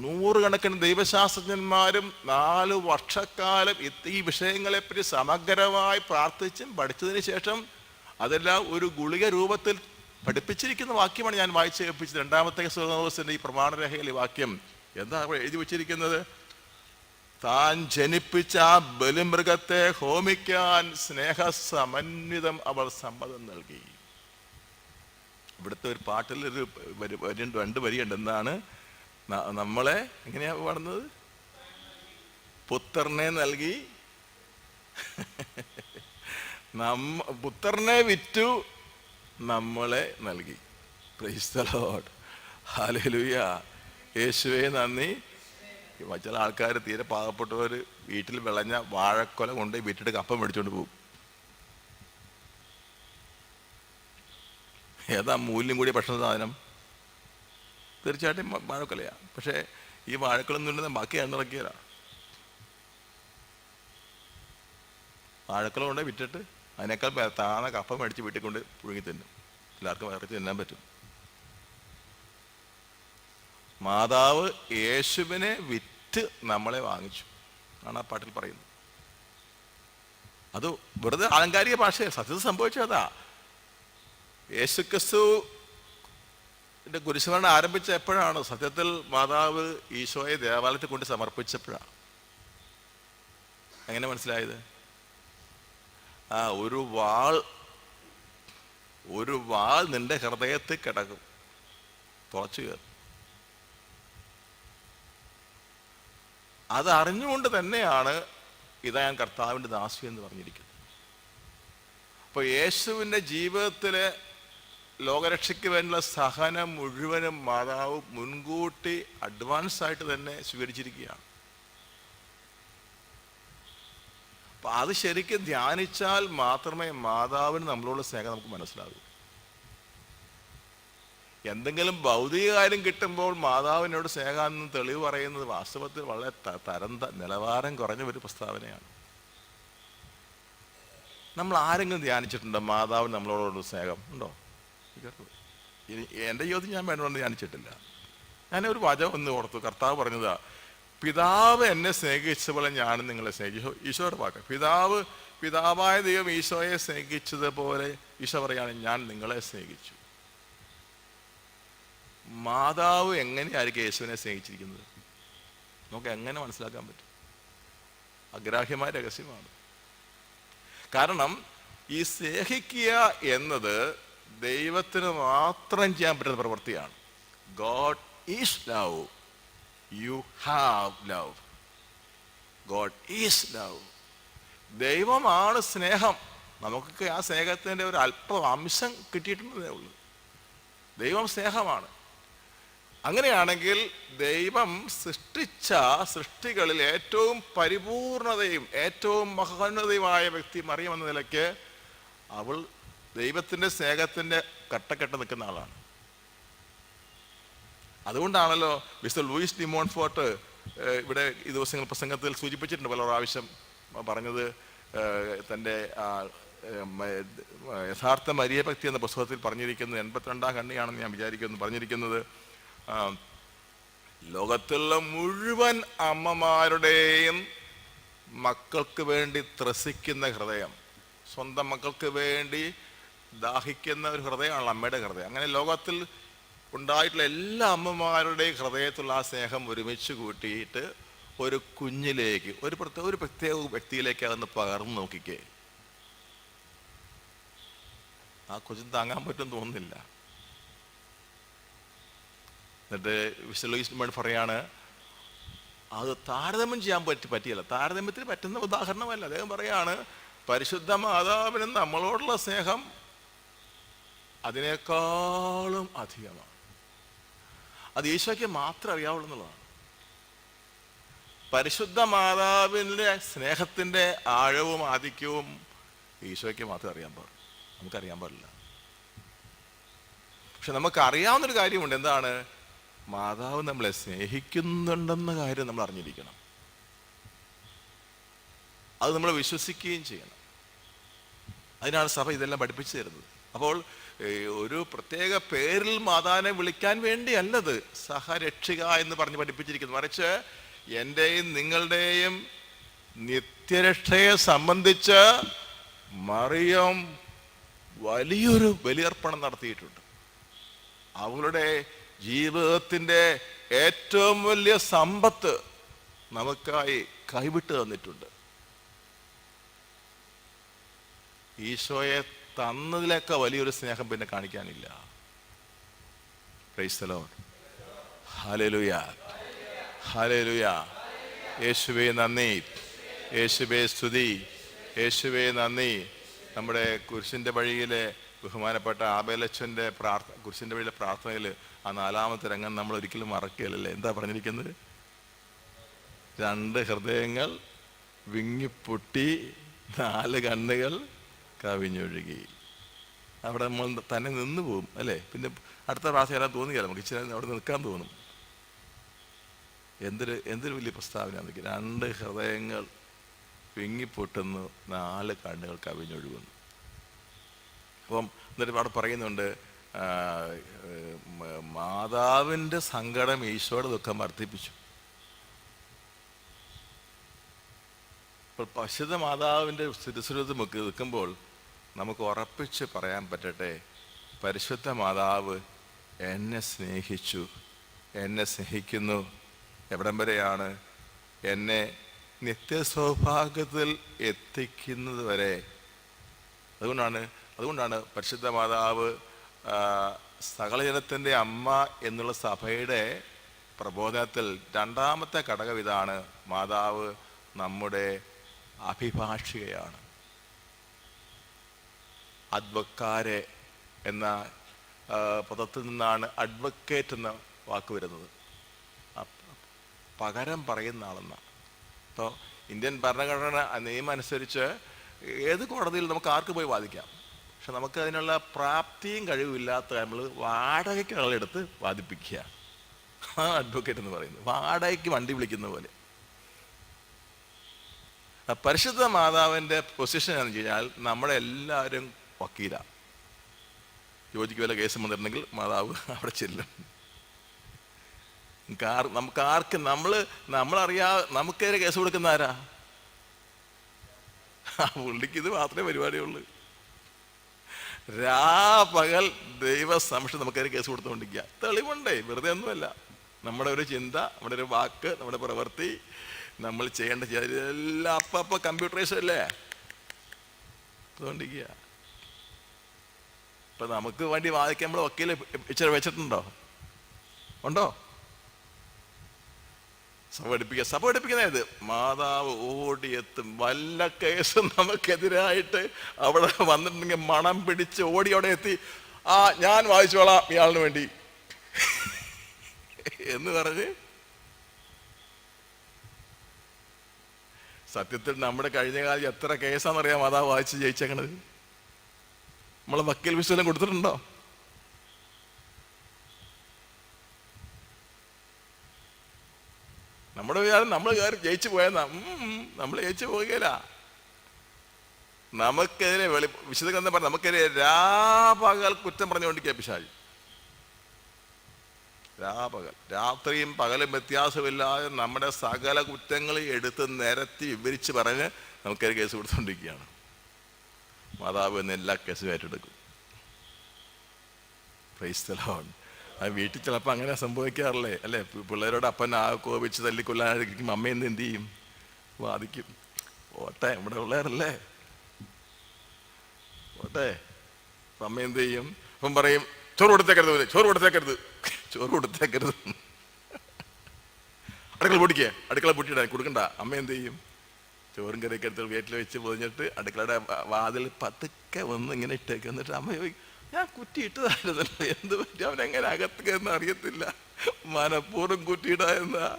100 കണക്കിന് ദൈവശാസ്ത്രജ്ഞന്മാരും 4 വർഷക്കാലം ഈ വിഷയങ്ങളെപ്പറ്റി സമഗ്രമായി പ്രാർത്ഥിച്ചും പഠിച്ചതിന് ശേഷം അതെല്ലാം ഒരു ഗുളിക രൂപത്തിൽ പഠിപ്പിച്ചിരിക്കുന്ന വാക്യമാണ് ഞാൻ വായിച്ച് കേൾപ്പിച്ചത്. 2-ാമത്തെ ദിവസത്തിന്റെ ഈ പ്രമാണരേഖയിൽ ഈ വാക്യം എന്താ എഴുതി വച്ചിരിക്കുന്നത്? താൻ ജനിപ്പിച്ച ആ ബലിമൃഗത്തെ ഹോമിക്കാൻ സ്നേഹസമന്വിതം അവൾ സമ്മതം നൽകി. ഇവിടുത്തെ ഒരു പാട്ടിൽ ഒരു 2 വരിയുണ്ട്. എന്താണ്? നമ്മളെ എങ്ങനെയാ പാടുന്നത്? പുത്രനെ നൽകി, പുത്രനെ വിറ്റു നമ്മളെ നൽകി. Price the Lord. ഹല്ലേലൂയ. യേശുവേ നന്ദി. ചില ആൾക്കാർ തീരെ പാവപ്പെട്ടവർ വീട്ടിൽ വിളഞ്ഞ വാഴക്കൊല കൊണ്ട് വീട്ടിട്ട് കപ്പം മേടിച്ചോണ്ട് പോകും. ഏതാ മൂല്യം കൂടിയ ഭക്ഷണ സാധനം? തീർച്ചയായിട്ടും വാഴക്കൊലയാണ്. പക്ഷേ ഈ വാഴക്കൊലൊന്നും ഇല്ലെന്ന് ബാക്കി എണ്ണിറക്കിയതാ. വാഴക്കൊല കൊണ്ട് വിറ്റിട്ട് അതിനേക്കാൾ താണ കപ്പം മേടിച്ച് വീട്ടിൽ കൊണ്ട് പുഴുങ്ങി തിന്നും. എല്ലാവർക്കും വയറിച്ച് തിന്നാൻ പറ്റും. മാതാവ് യേശുവിനെ വിറ്റ് നമ്മളെ വാങ്ങിച്ചു ആണ് ആ പാട്ടിൽ പറയുന്നത്. അത് വെറുതെ ആലങ്കാരിക ഭാഷയെ സത്യത്തിൽ സംഭവിച്ചതാ. യേശുക്രിസ്തുവിന്റെ കുരിശുമരണം ആരംഭിച്ച എപ്പോഴാണ്? സത്യത്തിൽ മാതാവ് ഈശോയെ ദേവാലയത്തിൽ കൊണ്ട് സമർപ്പിച്ചപ്പോഴാണ്. എങ്ങനെ മനസ്സിലായത്? ഒരു വാൾ നിന്റെ ഹൃദയത്തിൽ കിടക്കും, തുറച്ചു കയറും. അത് അറിഞ്ഞുകൊണ്ട് തന്നെയാണ് ഇതാ ഞാൻ കർത്താവിൻ്റെ ദാസി എന്ന് പറഞ്ഞിരിക്കുന്നത്. അപ്പോൾ യേശുവിൻ്റെ ജീവിതത്തിലെ ലോകരക്ഷയ്ക്ക് വേണ്ടിയുള്ള സഹനം മുഴുവനും മാതാവ് മുൻകൂട്ടി അഡ്വാൻസ് ആയിട്ട് തന്നെ സ്വീകരിച്ചിരിക്കുകയാണ്. അപ്പം അത് ശരിക്കും ധ്യാനിച്ചാൽ മാത്രമേ മാതാവിന് നമ്മളോട് സ്നേഹം നമുക്ക് മനസ്സിലാകൂ. എന്തെങ്കിലും ഭൗതിക കാര്യം കിട്ടുമ്പോൾ മാതാവിനോട് സ്നേഹമെന്ന് തെളിവ് പറയുന്നത് വാസ്തവത്തിൽ വളരെ നിലവാരം കുറഞ്ഞ ഒരു പ്രസ്താവനയാണ്. നമ്മൾ ആരെങ്കിലും ധ്യാനിച്ചിട്ടുണ്ടോ മാതാവിന് നമ്മളോട് സ്നേഹം ഉണ്ടോ? എൻ്റെ ജീവിതത്തിൽ ഞാൻ വേണമെന്ന് ധ്യാനിച്ചിട്ടില്ല. ഞാനൊരു വചനം ഒന്ന് ഓർത്തു. കർത്താവ് പറഞ്ഞതാ, പിതാവ് എന്നെ സ്നേഹിച്ച പോലെ ഞാനും നിങ്ങളെ സ്നേഹിച്ചു. ഈശോയുടെ വാക്ക്. പിതാവായ ദൈവം ഈശോയെ സ്നേഹിച്ചതുപോലെ ഈശോ പറയാണ് ഞാൻ നിങ്ങളെ സ്നേഹിച്ചു. മാതാവ് എങ്ങനെയായിരിക്കും യേശുവിനെ സ്നേഹിച്ചിരിക്കുന്നത്? നമുക്ക് എങ്ങനെ മനസ്സിലാക്കാൻ പറ്റും? അഗ്രാഹ്യമായ രഹസ്യമാണ്. കാരണം ഈ സ്നേഹിക്കുക എന്നത് ദൈവത്തിന് മാത്രം ചെയ്യാൻ പറ്റുന്ന പ്രവൃത്തിയാണ്. God is love, you have love. God is love. ദൈവമാണ് സ്നേഹം. നമുക്കൊക്കെ ആ സ്നേഹത്തിൻ്റെ ഒരു അല്പം അംശം കിട്ടിയിട്ടുണ്ടതേ ഉള്ളൂ. ദൈവം സ്നേഹമാണ്. അങ്ങനെയാണെങ്കിൽ ദൈവം സൃഷ്ടിച്ച സൃഷ്ടികളിൽ ഏറ്റവും പരിപൂർണതയും ഏറ്റവും മഹോന്നതയുമായ വ്യക്തി മറിയം എന്ന നിലയ്ക്ക് അവൾ ദൈവത്തിൻ്റെ സ്നേഹത്തിൻ്റെ കട്ടക്കെട്ട് നിൽക്കുന്ന ആളാണ്. അതുകൊണ്ടാണല്ലോ മിസ്റ്റർ ലൂയിസ് ഡി മോൺഫോർട്ട് ഇവിടെ ഈ ദിവസങ്ങൾ പ്രസംഗത്തിൽ സൂചിപ്പിച്ചിട്ടുണ്ട് പല പ്രാവശ്യം പറഞ്ഞത്. തൻ്റെ യഥാർത്ഥ മരിയഭക്തി എന്ന പുസ്തകത്തിൽ പറഞ്ഞിരിക്കുന്നത് 82-ാം ഖണ്ഡികയാണെന്ന് ഞാൻ വിചാരിക്കുന്നു. പറഞ്ഞിരിക്കുന്നത് ലോകത്തുള്ള മുഴുവൻ അമ്മമാരുടെയും മക്കൾക്ക് വേണ്ടി ത്രസിക്കുന്ന ഹൃദയം, സ്വന്തം മക്കൾക്ക് വേണ്ടി ദാഹിക്കുന്ന ഒരു ഹൃദയമാണല്ലോ അമ്മയുടെ ഹൃദയം. അങ്ങനെ ലോകത്തിൽ ഉണ്ടായിട്ടുള്ള എല്ലാ അമ്മമാരുടെയും ഹൃദയത്തിലുള്ള ആ സ്നേഹം ഒരുമിച്ച് കൂട്ടിയിട്ട് ഒരു കുഞ്ഞിലേക്ക് ഒരു പ്രത്യേക വ്യക്തിയിലേക്ക് അതൊന്ന് പകർന്നു നോക്കിക്കേ. ആ കൊച്ചിന് താങ്ങാൻ പറ്റും തോന്നുന്നില്ല. എന്നിട്ട് വിശുദ്ധ ലൂയിസ് പറയാണ്, അത് താരതമ്യം ചെയ്യാൻ പറ്റിയല്ല. താരതമ്യത്തിന് പറ്റുന്ന ഉദാഹരണമല്ല. അദ്ദേഹം പറയാണ്, പരിശുദ്ധ മാതാവിന് നമ്മളോടുള്ള സ്നേഹം അതിനേക്കാളും അധികമാണ്. അത് ഈശോയ്ക്ക് മാത്രം അറിയാവുള്ളൂ എന്നുള്ളതാണ്. പരിശുദ്ധ മാതാവിൻ്റെ സ്നേഹത്തിൻ്റെ ആഴവും ആധിക്യവും ഈശോയ്ക്ക് മാത്രമേ അറിയാൻ പാടുള്ളൂ, നമുക്കറിയാൻ പാടില്ല. പക്ഷെ നമുക്കറിയാവുന്നൊരു കാര്യമുണ്ട്. എന്താണ്? മാതാവ് നമ്മളെ സ്നേഹിക്കുന്നുണ്ടെന്ന കാര്യം നമ്മൾ അറിഞ്ഞിരിക്കണം. അത് നമ്മൾ വിശ്വസിക്കുകയും ചെയ്യണം. അതിനാണ് സഭ ഇതെല്ലാം പഠിപ്പിച്ചു തരുന്നത്. അപ്പോൾ ഒരു പ്രത്യേക പേരിൽ മാതാവിനെ വിളിക്കാൻ വേണ്ടിയല്ലത് സഹരക്ഷിക എന്ന് പറഞ്ഞ് പഠിപ്പിച്ചിരിക്കുന്നത്. മറിച്ച് എൻ്റെയും നിങ്ങളുടെയും നിത്യരക്ഷയെ സംബന്ധിച്ച് മറിയം വലിയൊരു ബലിയർപ്പണം നടത്തിയിട്ടുണ്ട്. അവളുടെ ജീവിതത്തിൻ്റെ ഏറ്റവും വലിയ സമ്പത്ത് നമുക്കായി കൈവിട്ട് തന്നിട്ടുണ്ട്. ഈശോയെ തന്നതിലൊക്കെ വലിയൊരു സ്നേഹം പിന്നെ കാണിക്കാനില്ല. Praise the Lord. Hallelujah, hallelujah. യേശുവേ നന്ദി, യേശുവേ സ്തുതി, യേശുവേ നന്ദി. നമ്മുടെ കുരിശിൻ്റെ വഴിയിലെ ബഹുമാനപ്പെട്ട ആബേലച്ചൻ്റെ കുരിശിൻ്റെ വഴിയിലെ പ്രാർത്ഥനയിൽ ആ 4ാമത്തെ രംഗം നമ്മൾ ഒരിക്കലും മറക്കുകയല്ലേ. എന്താ പറഞ്ഞിരിക്കുന്നത്? 2 ഹൃദയങ്ങൾ വിങ്ങിപ്പൊട്ടി, 4 കണ്ണുകൾ കവിഞ്ഞൊഴുകി. അവിടെ നമ്മൾ തന്നെ നിന്ന് പോകും അല്ലേ. പിന്നെ അടുത്ത പ്രാവശ്യം എല്ലാം തോന്നിയാൽ നമുക്ക് ഇച്ചിരി അവിടെ നിൽക്കാൻ തോന്നും. എന്തൊരു വലിയ പ്രസ്താവന. 2 ഹൃദയങ്ങൾ വിങ്ങിപ്പൊട്ടുന്നു, 4 കണ്ണുകൾ കവിഞ്ഞൊഴുകുന്നു. അപ്പം എന്നിട്ട് അവിടെ പറയുന്നുണ്ട്, മാതാവിൻ്റെ സങ്കടം ഈശോയുടെ ദുഃഖം വർദ്ധിപ്പിച്ചു. ഇപ്പോൾ പരിശുദ്ധ മാതാവിൻ്റെ തിരുസ്വരൂപത്തിൽ നിൽക്കുമ്പോൾ നമുക്ക് ഉറപ്പിച്ച് പറയാൻ പറ്റട്ടെ, പരിശുദ്ധ മാതാവ് എന്നെ സ്നേഹിച്ചു, എന്നെ സ്നേഹിക്കുന്നു. എവിടം വരെയാണ്? എന്നെ നിത്യസൗഭാഗ്യത്തിൽ എത്തിക്കുന്നത് വരെ. അതുകൊണ്ടാണ് പരിശുദ്ധ മാതാവ് സകലജനത്തിൻ്റെ അമ്മ എന്നുള്ള സഭയുടെ പ്രബോധനത്തിൽ 2ാമത്തെ ഘടകം ഇതാണ്: മാതാവ് നമ്മുടെ അഭിഭാഷികയാണ്. അഡ്വക്കാരെ എന്ന പദത്തിൽ നിന്നാണ് അഡ്വക്കേറ്റ് എന്ന വാക്ക് വരുന്നത്. പകരം പറയുന്ന ആളെന്ന. ഇപ്പോൾ ഇന്ത്യൻ ഭരണഘടന നിയമം അനുസരിച്ച് ഏത് കോടതിയിൽ നമുക്ക് ആർക്ക് പോയി വാദിക്കാം. പക്ഷെ നമുക്ക് അതിനുള്ള പ്രാപ്തിയും കഴിവില്ലാത്ത നമ്മൾ വാടകയ്ക്ക് ആളെടുത്ത് വാദിപ്പിക്കുക. ആ അഡ്വക്കേറ്റ് എന്ന് പറയുന്നത് വാടകയ്ക്ക് വണ്ടി വിളിക്കുന്ന പോലെ. പരിശുദ്ധ മാതാവിൻ്റെ പൊസിഷൻ എന്ന് വെച്ച് കഴിഞ്ഞാൽ നമ്മളെല്ലാവരും വക്കീല. യോജിക്ക് വല്ല കേസ് വന്നിട്ടുണ്ടെങ്കിൽ മാതാവ് അവിടെ ചെല്ലും. നമുക്കാർക്ക് നമുക്കേറെ കേസ് കൊടുക്കുന്ന ആരാ? പുള്ളിക്ക് ഇത് മാത്രമേ പരിപാടിയുള്ളൂ. രാപകൽ ദൈവ സംശയം നമുക്കേറെ കേസ് കൊടുത്തുകൊണ്ടിരിക്കുക. തെളിവുണ്ടേ, വെറുതെ ഒന്നുമല്ല. നമ്മുടെ ഒരു ചിന്ത, നമ്മുടെ ഒരു വാക്ക്, നമ്മുടെ പ്രവൃത്തി, നമ്മൾ ചെയ്യേണ്ട എല്ലാം അപ്പം കമ്പ്യൂട്ടറൈസ് അല്ലേ അതുകൊണ്ടിരിക്കുക. ഇപ്പം നമുക്ക് വേണ്ടി വാദിക്കാൻ നമ്മൾ വക്കീൽ ഇച്ചിരി വെച്ചിട്ടുണ്ടോ? ഉണ്ടോ? സഭ പഠിപ്പിക്കുന്നത് മാതാവ് ഓടിയെത്തും. വല്ല കേസും നമുക്കെതിരായിട്ട് അവിടെ വന്നിട്ടുണ്ടെങ്കിൽ മണം പിടിച്ച് ഓടി അവിടെ എത്തി, ഞാൻ വായിച്ചോളാം ഇയാളിന് വേണ്ടി എന്ന് പറഞ്ഞ്. സത്യത്തിൽ നമ്മുടെ കഴിഞ്ഞ കാലം എത്ര കേസാണെന്നറിയാം മാതാവ് വായിച്ച് ജയിച്ചേക്കണത്. നമ്മൾ വക്കീൽ വിശ്വലം കൊടുത്തിട്ടുണ്ടോ? നമ്മുടെ വിചാരം നമ്മൾ കയറി ജയിച്ചു പോയെന്നാ. നമ്മൾ ജയിച്ചു പോവുകയില്ല. നമുക്കെതിരെ വിശുദ്ധ ഗ്രന്ഥം പറഞ്ഞ നമുക്കെതിരെ രാപകൽ കുറ്റം പറഞ്ഞുകൊണ്ടിരിക്കുക പിശാച്. രാപകൽ, രാത്രിയും പകലും വ്യത്യാസമില്ലാതെ നമ്മുടെ സകല കുറ്റങ്ങൾ എടുത്ത് നിരത്തി വിവരിച്ച് പറഞ്ഞ് നമുക്കൊരു കേസ് കൊടുത്തുകൊണ്ടിരിക്കുകയാണ്. മാതാവ് എന്ന് എല്ലാ കേസും ഏറ്റെടുക്കും. Price the Lord. ആ വീട്ടിൽ ചിലപ്പോൾ അങ്ങനെ സംഭവിക്കാറില്ലേ അല്ലേ? പിള്ളേരോട് അപ്പൻ കോപിച്ച് തല്ലിക്കൊല്ലാനായിരിക്കും, അമ്മയെന്ന് എന്ത് ചെയ്യും? വാദിക്കും. ഓട്ടെ, ഇവിടെ ഉള്ളവരല്ലേ, ഓട്ടെ. അപ്പം അമ്മ എന്ത് ചെയ്യും? അപ്പം പറയും ചോറ് കൊടുത്തേക്കരുത്. അടുക്കള പൂട്ടിക്കേ, അടുക്കള പൂട്ടിയിടാൻ കൊടുക്കണ്ട. അമ്മ എന്ത് ചെയ്യും? ചോറും കറിയൊക്കെ എടുത്ത് വീട്ടിൽ വെച്ച് പൊതിഞ്ഞിട്ട് അടുക്കളയുടെ വാതിൽ പതുക്കെ ഒന്ന് ഇങ്ങനെ ഇട്ടേക്ക്. എന്നിട്ട് അമ്മ ചോദിക്കും, ഞാൻ കുറ്റി ഇട്ടതായിരുന്നല്ലോ, എന്ത് പറ്റി? അവനെങ്ങനെ അകത്ത് കയറുന്ന അറിയത്തില്ല, മനഃപൂർവ്വം കുറ്റിയിടാ എന്നാ.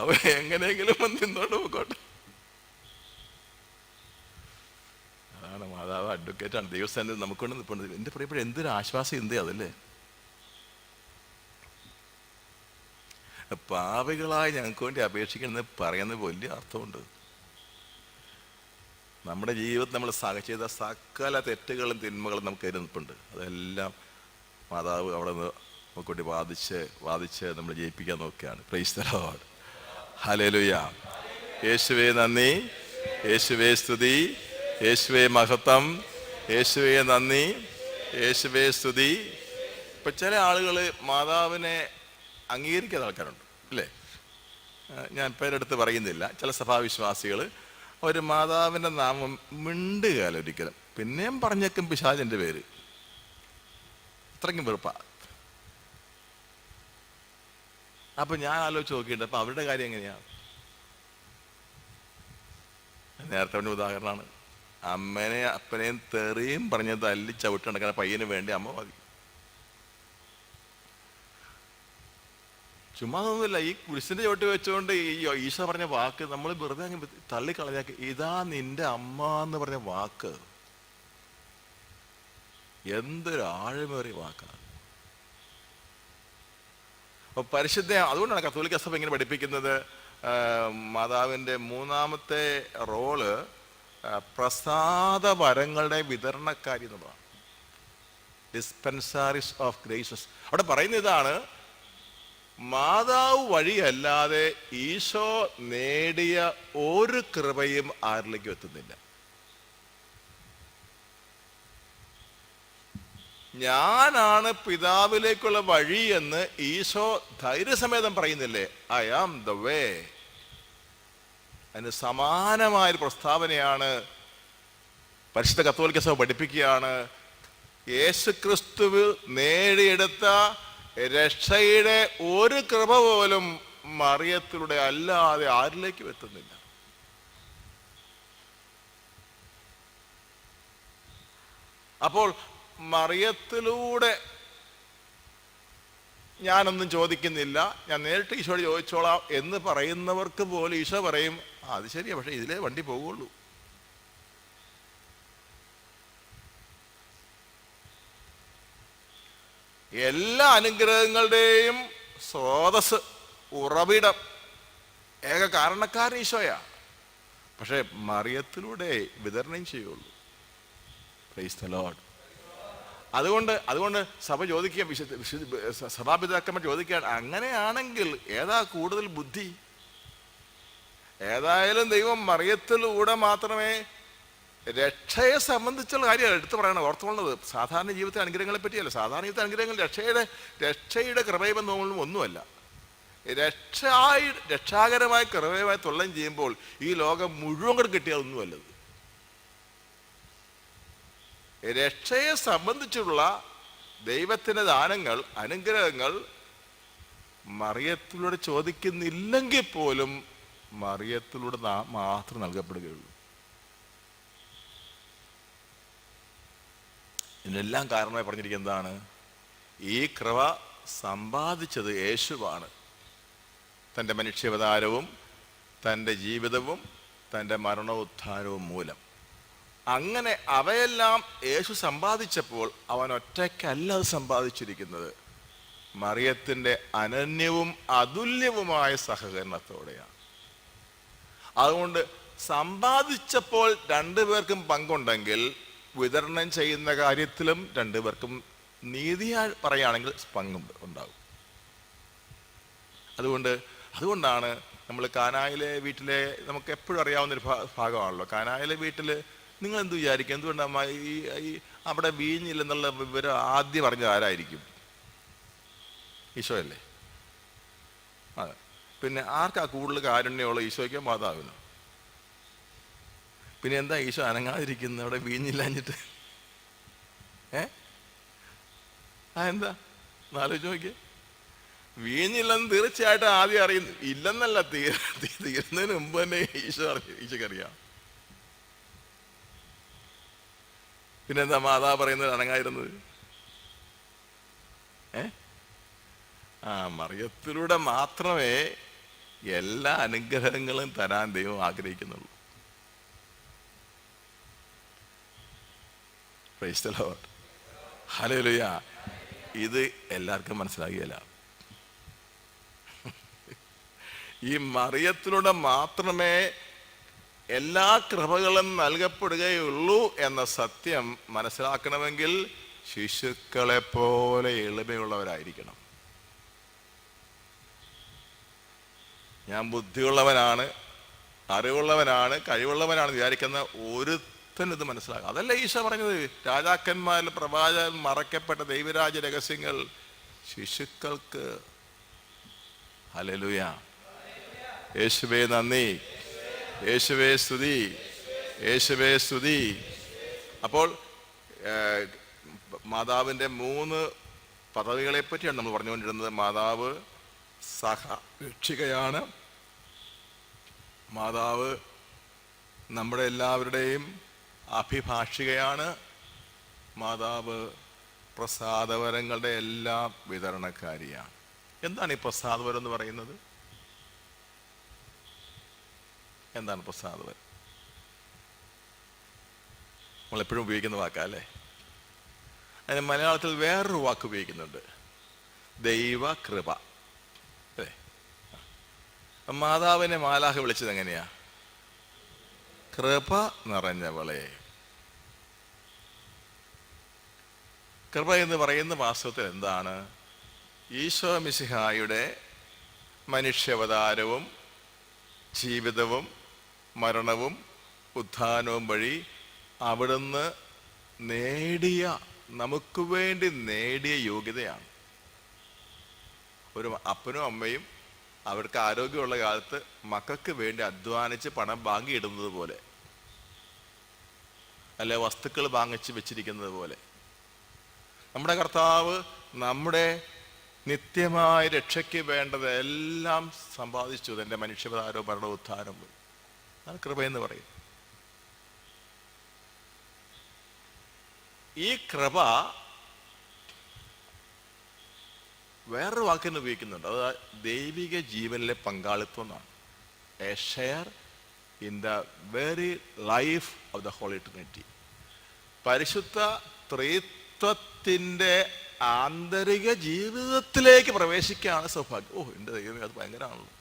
അവൻ എങ്ങനെയെങ്കിലും വന്ന് നിന്നോണ്ട് പോയിക്കോട്ടെ. അതാണ് മാതാവ് അഡ്വക്കേറ്റാണ്, ദൈവസ്ഥാനത്ത് നമുക്കൊണ്ട് നിൽപ്പുണ്ട്. എൻ്റെ പ്രിയപ്പെട്ട എന്തൊരു ആശ്വാസം എന്ത് അതല്ലേ. പാപികളായി ഞങ്ങൾക്ക് വേണ്ടി അപേക്ഷിക്കണമെന്ന് പറയുന്നത് വലിയ അർത്ഥമുണ്ട്. നമ്മുടെ ജീവിതത്തിൽ നമ്മൾ ചെയ്ത സകല തെറ്റുകളും തിന്മകളും നമുക്ക് നിൽപ്പുണ്ട്. അതെല്ലാം മാതാവ് അവിടെ നിന്ന് നമുക്കൂട്ടി വാദിച്ച് നമ്മൾ ജയിപ്പിക്കാൻ നോക്കുകയാണ്. Price the Lord, hallelujah. യേശുവേ നന്ദി, യേശുവേ സ്തുതി, യേശുവേ മഹത്വം, യേശുവേ നന്ദി, യേശുവേ സ്തുതി. ഇപ്പം ചില ആളുകൾ മാതാവിനെ അംഗീകരിക്കാത്ത ആൾക്കാരുണ്ട് അല്ലേ. ഞാൻ പേരെടുത്ത് പറയുന്നില്ല. ചില സഭാവിശ്വാസികൾ ഒരു മാതാവിൻ്റെ നാമം മിണ്ടുകയല്ല ഒരിക്കലും, പിന്നെയും പറഞ്ഞേക്കും പിശാചിൻ്റെ പേര്. അത്രയ്ക്കും വെറുപ്പാ. അപ്പം ഞാൻ ആലോചിച്ച് നോക്കിയിട്ട് അപ്പം അവരുടെ കാര്യം എങ്ങനെയാണ്? നേരത്തെ പറഞ്ഞ ഉദാഹരണമാണ്. അമ്മേനെയും അപ്പനെയും തെറിയും പറഞ്ഞ് തല്ലി ചവിട്ട് നടക്കുന്ന പയ്യന് വേണ്ടി അമ്മ മതി. ചുമ്മാ തോന്നുന്നില്ല. ഈ കുരിശിൻ്റെ ചവിട്ട് വെച്ചുകൊണ്ട് ഈ ഈശോ പറഞ്ഞ വാക്ക് നമ്മൾ വെറുതെ അങ്ങ് തള്ളിക്കളഞ്ഞാൽ, ഇതാ നിന്റെ അമ്മ എന്ന് പറഞ്ഞ വാക്ക് എന്തൊരു ആഴമേറിയ വാക്കാണ്. അപ്പോൾ പരിശുദ്ധ, അതുകൊണ്ടാണ് കത്തോലിക്ക സഭ ഇങ്ങനെ പഠിപ്പിക്കുന്നത്. മാതാവിൻ്റെ മൂന്നാമത്തെ റോള് പ്രസാദ വരങ്ങളുടെ വിതരണക്കാരി എന്നുള്ളതാണ്. ഡിസ്പെൻസാറിസ് ഓഫ് ഗ്രേസസ്. അവിടെ പറയുന്ന ഇതാണ്, മാതാവ് വഴിയല്ലാതെ ഈശോ നേടിയ ഒരു കൃപയും ആരിലേക്കും എത്തുന്നില്ല. ഞാനാണ് പിതാവിലേക്കുള്ള വഴി എന്ന് ഈശോ ധൈര്യസമേതം പറയുന്നില്ലേ? I am the way. അതിന് സമാനമായൊരു പ്രസ്താവനയാണ് പരിശുദ്ധ കത്തോലിക്ക സഭ പഠിപ്പിക്കുകയാണ്. യേശുക്രിസ്തുവിൽ നേടിയെടുത്ത രക്ഷയുടെ ഒരു കൃപ പോലും മറിയത്തിലൂടെ അല്ലാതെ ആരിലേക്കും എത്തുന്നില്ല. അപ്പോൾ മറിയത്തിലൂടെ ഞാനൊന്നും ചോദിക്കുന്നില്ല, ഞാൻ നേരിട്ട് ഈശോയോട് ചോദിച്ചോളാം എന്ന് പറയുന്നവർക്ക് പോലും ഈശോ പറയും, അത് ശരിയാ, പക്ഷെ ഇതിലേ വണ്ടി പോകുള്ളൂ. എല്ലാ അനുഗ്രഹങ്ങളുടെയും സ്രോതസ്, ഉറവിടം, ഏക കാരണക്കാരൻ ഈശോയാ. പക്ഷെ മറിയത്തിലൂടെ വിതരണം ചെയ്യുള്ളൂ. Price the Lord. അതുകൊണ്ട് സഭ ചോദിക്കുക, സഭാപിതാക്കന്മാർ ചോദിക്കുകയാണ്, അങ്ങനെയാണെങ്കിൽ ഏതാ കൂടുതൽ ബുദ്ധി? ഏതായാലും ദൈവം മറിയത്തിലൂടെ മാത്രമേ രക്ഷയെ സംബന്ധിച്ചുള്ള കാര്യമാണ് എടുത്തു പറയണം, ഓർത്തുകൊള്ളത്. സാധാരണ ജീവിതത്തിലെ അനുഗ്രഹങ്ങളെ പറ്റിയല്ല. സാധാരണ ജീവിതത്തിലെ അനുഗ്രഹങ്ങൾ രക്ഷയുടെ കൃപയെന്നൊന്നും ഒന്നുമല്ല. രക്ഷാകരമായ കൃപയുമായി തുള്ളം ചെയ്യുമ്പോൾ ഈ ലോകം മുഴുവൻ കൂടെ കിട്ടിയതൊന്നുമല്ലത്. രക്ഷയെ സംബന്ധിച്ചുള്ള ദൈവത്തിൻ്റെ ദാനങ്ങൾ, അനുഗ്രഹങ്ങൾ മറിയത്തിലൂടെ ചോദിക്കുന്നില്ലെങ്കിൽ പോലും മറിയത്തിലൂടെ മാത്രം നൽകപ്പെടുകയുള്ളൂ. ഇതിനെല്ലാം കാരണമായി പറഞ്ഞിരിക്കുന്നത് എന്താണ്? ഈ കൃപ സമ്പാദിച്ചത് യേശുവാണ്. തൻ്റെ മനുഷ്യാവതാരവും തൻ്റെ ജീവിതവും തൻ്റെ മരണോത്ഥാനവും മൂലം. അങ്ങനെ അവയെല്ലാം യേശു സമ്പാദിച്ചപ്പോൾ അവൻ ഒറ്റയ്ക്കല്ല അത് സമ്പാദിച്ചിരിക്കുന്നത്, മറിയത്തിൻ്റെ അനന്യവും അതുല്യവുമായ സഹകരണത്തോടെയാണ്. അതുകൊണ്ട് സമ്പാദിച്ചപ്പോൾ രണ്ടുപേർക്കും പങ്കുണ്ടെങ്കിൽ വിതരണം ചെയ്യുന്ന കാര്യത്തിലും രണ്ടുപേർക്കും നീതിയായി പറയുകയാണെങ്കിൽ പങ്കും ഉണ്ടാകും. അതുകൊണ്ടാണ് നമ്മൾ കാനായിലെ വീട്ടിലെ, നമുക്ക് എപ്പോഴും അറിയാവുന്നൊരു ഭാഗമാണല്ലോ, കാനായിലെ വീട്ടിൽ നിങ്ങൾ എന്ത് വിചാരിക്കും? എന്തുകൊണ്ടാണ് ഈ അവിടെ വീഞ്ഞില്ലെന്നുള്ള വിവരം ആദ്യം പറഞ്ഞത് ആരായിരിക്കും? ഈശോയല്ലേ? അതെ. പിന്നെ ആർക്കാ കൂടുതൽ കാരുണ്യമുള്ള, ഈശോയ്ക്കോ മാതാവിനോ? പിന്നെ എന്താ ഈശോ അനങ്ങാതിരിക്കുന്നത് അവിടെ വീഞ്ഞില്ലാഞ്ഞിട്ട്? എന്താ ആലോചിച്ച് നോക്കിയേ. വീഞ്ഞില്ലെന്ന് തീർച്ചയായിട്ടും ആദ്യം അറിയുന്നു. ഇല്ലെന്നല്ല, തീരുന്നതിന് മുമ്പ് തന്നെ ഈശോക്കറിയാം. പിന്നെന്താ മാതാവ് പറയുന്നത് അനങ്ങായിരുന്നത്? മറിയത്തിലൂടെ മാത്രമേ എല്ലാ അനുഗ്രഹങ്ങളും തരാൻ ദൈവം ആഗ്രഹിക്കുന്നുള്ളൂ. Price the Lord. ഹല്ലേലൂയ. ഇത് എല്ലാവർക്കും മനസ്സിലാകില്ല. ഈ മറിയത്തിലൂടെ മാത്രമേ എല്ലാ കൃപകളും നൽകപ്പെടുകയുള്ളൂ എന്ന സത്യം മനസ്സിലാക്കണമെങ്കിൽ ശിശുക്കളെ പോലെ എളിമയുള്ളവരായിരിക്കണം. ഞാൻ ബുദ്ധിയുള്ളവനാണ്, അറിവുള്ളവനാണ്, കഴിവുള്ളവനാണ് വിചാരിക്കുന്ന ഒരുത്തൻ ഇത് മനസ്സിലാക്കുക. അതല്ല ഈശോ പറഞ്ഞത്, രാജാക്കന്മാരിൽ പ്രവാചകൻ മറക്കപ്പെട്ട ദൈവരാജ്യ രഹസ്യങ്ങൾ ശിശുക്കൾക്ക്. ഹല്ലേലൂയ. യേശുവേ നന്ദി, യേശുവേ സ്തുതി, യേശുവേ സ്തുതി. അപ്പോൾ മാതാവിൻ്റെ 3 പദവികളെ പറ്റിയാണ് നമ്മൾ പറഞ്ഞുകൊണ്ടിരുന്നത്. മാതാവ് സഹരക്ഷികയാണ്, മാതാവ് നമ്മുടെ എല്ലാവരുടെയും അഭിഭാഷികയാണ്, മാതാവ് പ്രസാദവരങ്ങളുടെ എല്ലാം വിതരണക്കാരിയാണ്. എന്താണ് ഈ പ്രസാദവരം എന്ന് പറയുന്നത്? എന്താണ് പ്രസാദവരം? നമ്മളെപ്പോഴും ഉപയോഗിക്കുന്ന വാക്കല്ലേ. അതിന് മലയാളത്തിൽ വേറൊരു വാക്ക് ഉപയോഗിക്കുന്നുണ്ട്, ദൈവകൃപ. അല്ലേ? മാതാവിനെ മാലാഖ വിളിച്ചത് എങ്ങനെയാ? കൃപ നിറഞ്ഞവളെ. കൃപ എന്ന് പറയുന്ന വാസ്തവത്തിൽ എന്താണ്? ഈശോ മിശിഹായുടെ മനുഷ്യാവതാരവും ജീവിതവും മരണവും ഉത്ഥാനവും വഴി അവിടുന്ന് നേടിയ, നമുക്ക് വേണ്ടി നേടിയ യോഗ്യതയാണ്. ഒരു അപ്പനും അമ്മയും അവർക്ക് ആരോഗ്യമുള്ള കാലത്ത് മക്കൾക്ക് വേണ്ടി അധ്വാനിച്ച് പണം വാങ്ങിയിടുന്നത് പോലെ, അല്ലെ വസ്തുക്കൾ വാങ്ങിച്ച് വെച്ചിരിക്കുന്നത് പോലെ, നമ്മുടെ കർത്താവ് നമ്മുടെ നിത്യമായ രക്ഷയ്ക്ക് വേണ്ടതെല്ലാം സമ്പാദിച്ചു. എൻ്റെ മനുഷ്യപതാരോ മരണ ഉത്ഥാനം. അതാണ് കൃപയെന്ന് പറയും. ഈ കൃപ വേറൊരു വാക്കിന് ഉപയോഗിക്കുന്നുണ്ട്, അത് ദൈവിക ജീവനിലെ പങ്കാളിത്തം എന്നാണ്. A share in the very life of the Holy Trinity. പരിശുദ്ധ ത്രിത്വത്തിൻ്റെ ആന്തരിക ജീവിതത്തിലേക്ക് പ്രവേശിക്കുകയാണ് സൗഭാഗ്യം. എൻ്റെ ദൈവമേ, അത് ഭയങ്കരമാണല്ലോ.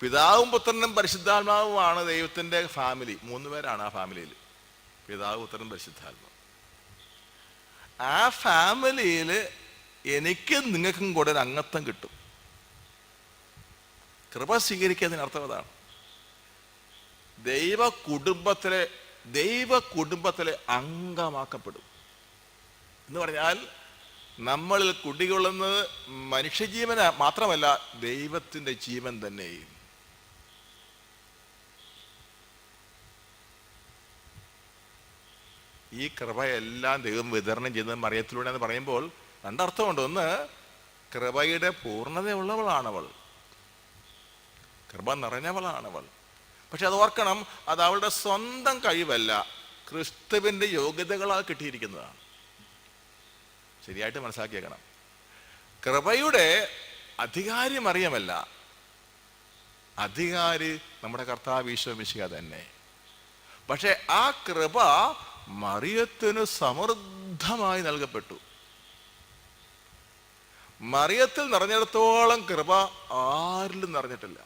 പിതാവും പുത്രനും പരിശുദ്ധാത്മാവുമാണ് ദൈവത്തിൻ്റെ ഫാമിലി. 3 പേരാണ് ആ ഫാമിലിയിൽ, പിതാവ് പുത്രൻ പരിശുദ്ധാത്മാവ്. ആ ഫാമിലിയിൽ എനിക്കും നിങ്ങൾക്കും കൂടെ ഒരു അംഗത്വം കിട്ടും. കൃപ സ്വീകരിക്കുന്നതിനർത്ഥം അതാണ്. ദൈവ കുടുംബത്തിലെ അംഗമാക്കപ്പെടും എന്ന് പറഞ്ഞാൽ നമ്മളിൽ കുടികൊള്ളുന്നത് മനുഷ്യജീവന മാത്രമല്ല, ദൈവത്തിൻ്റെ ജീവൻ തന്നെയും. ഈ കൃപയെല്ലാം ദൈവം വിതരണം ചെയ്യുന്നത് മറിയത്തിലൂടെ എന്ന് പറയുമ്പോൾ 2 അർത്ഥമുണ്ട്. ഒന്ന്, കൃപയുടെ പൂർണ്ണതയുള്ളവളാണവൾ, കൃപ നിറഞ്ഞവളാണവൾ. പക്ഷെ അത് ഓർക്കണം, അത് അവളുടെ സ്വന്തം കഴിവല്ല, ക്രിസ്തുവിൻ്റെ യോഗ്യതകളാൽ കിട്ടിയിരിക്കുന്നതാണ്. ശരിയായിട്ട് മനസ്സിലാക്കിയേക്കണം. കൃപയുടെ അധികാരി മറിയമല്ല, അധികാരി നമ്മുടെ കർത്താവ് ഈശോ മിശിഹാ തന്നെ. പക്ഷെ ആ കൃപ മറിയത്തിന് സമൃദ്ധമായി നൽകപ്പെട്ടു. മറിയത്തിൽ നിറഞ്ഞിടത്തോളം കൃപ ആരിലും നിറഞ്ഞിട്ടില്ല.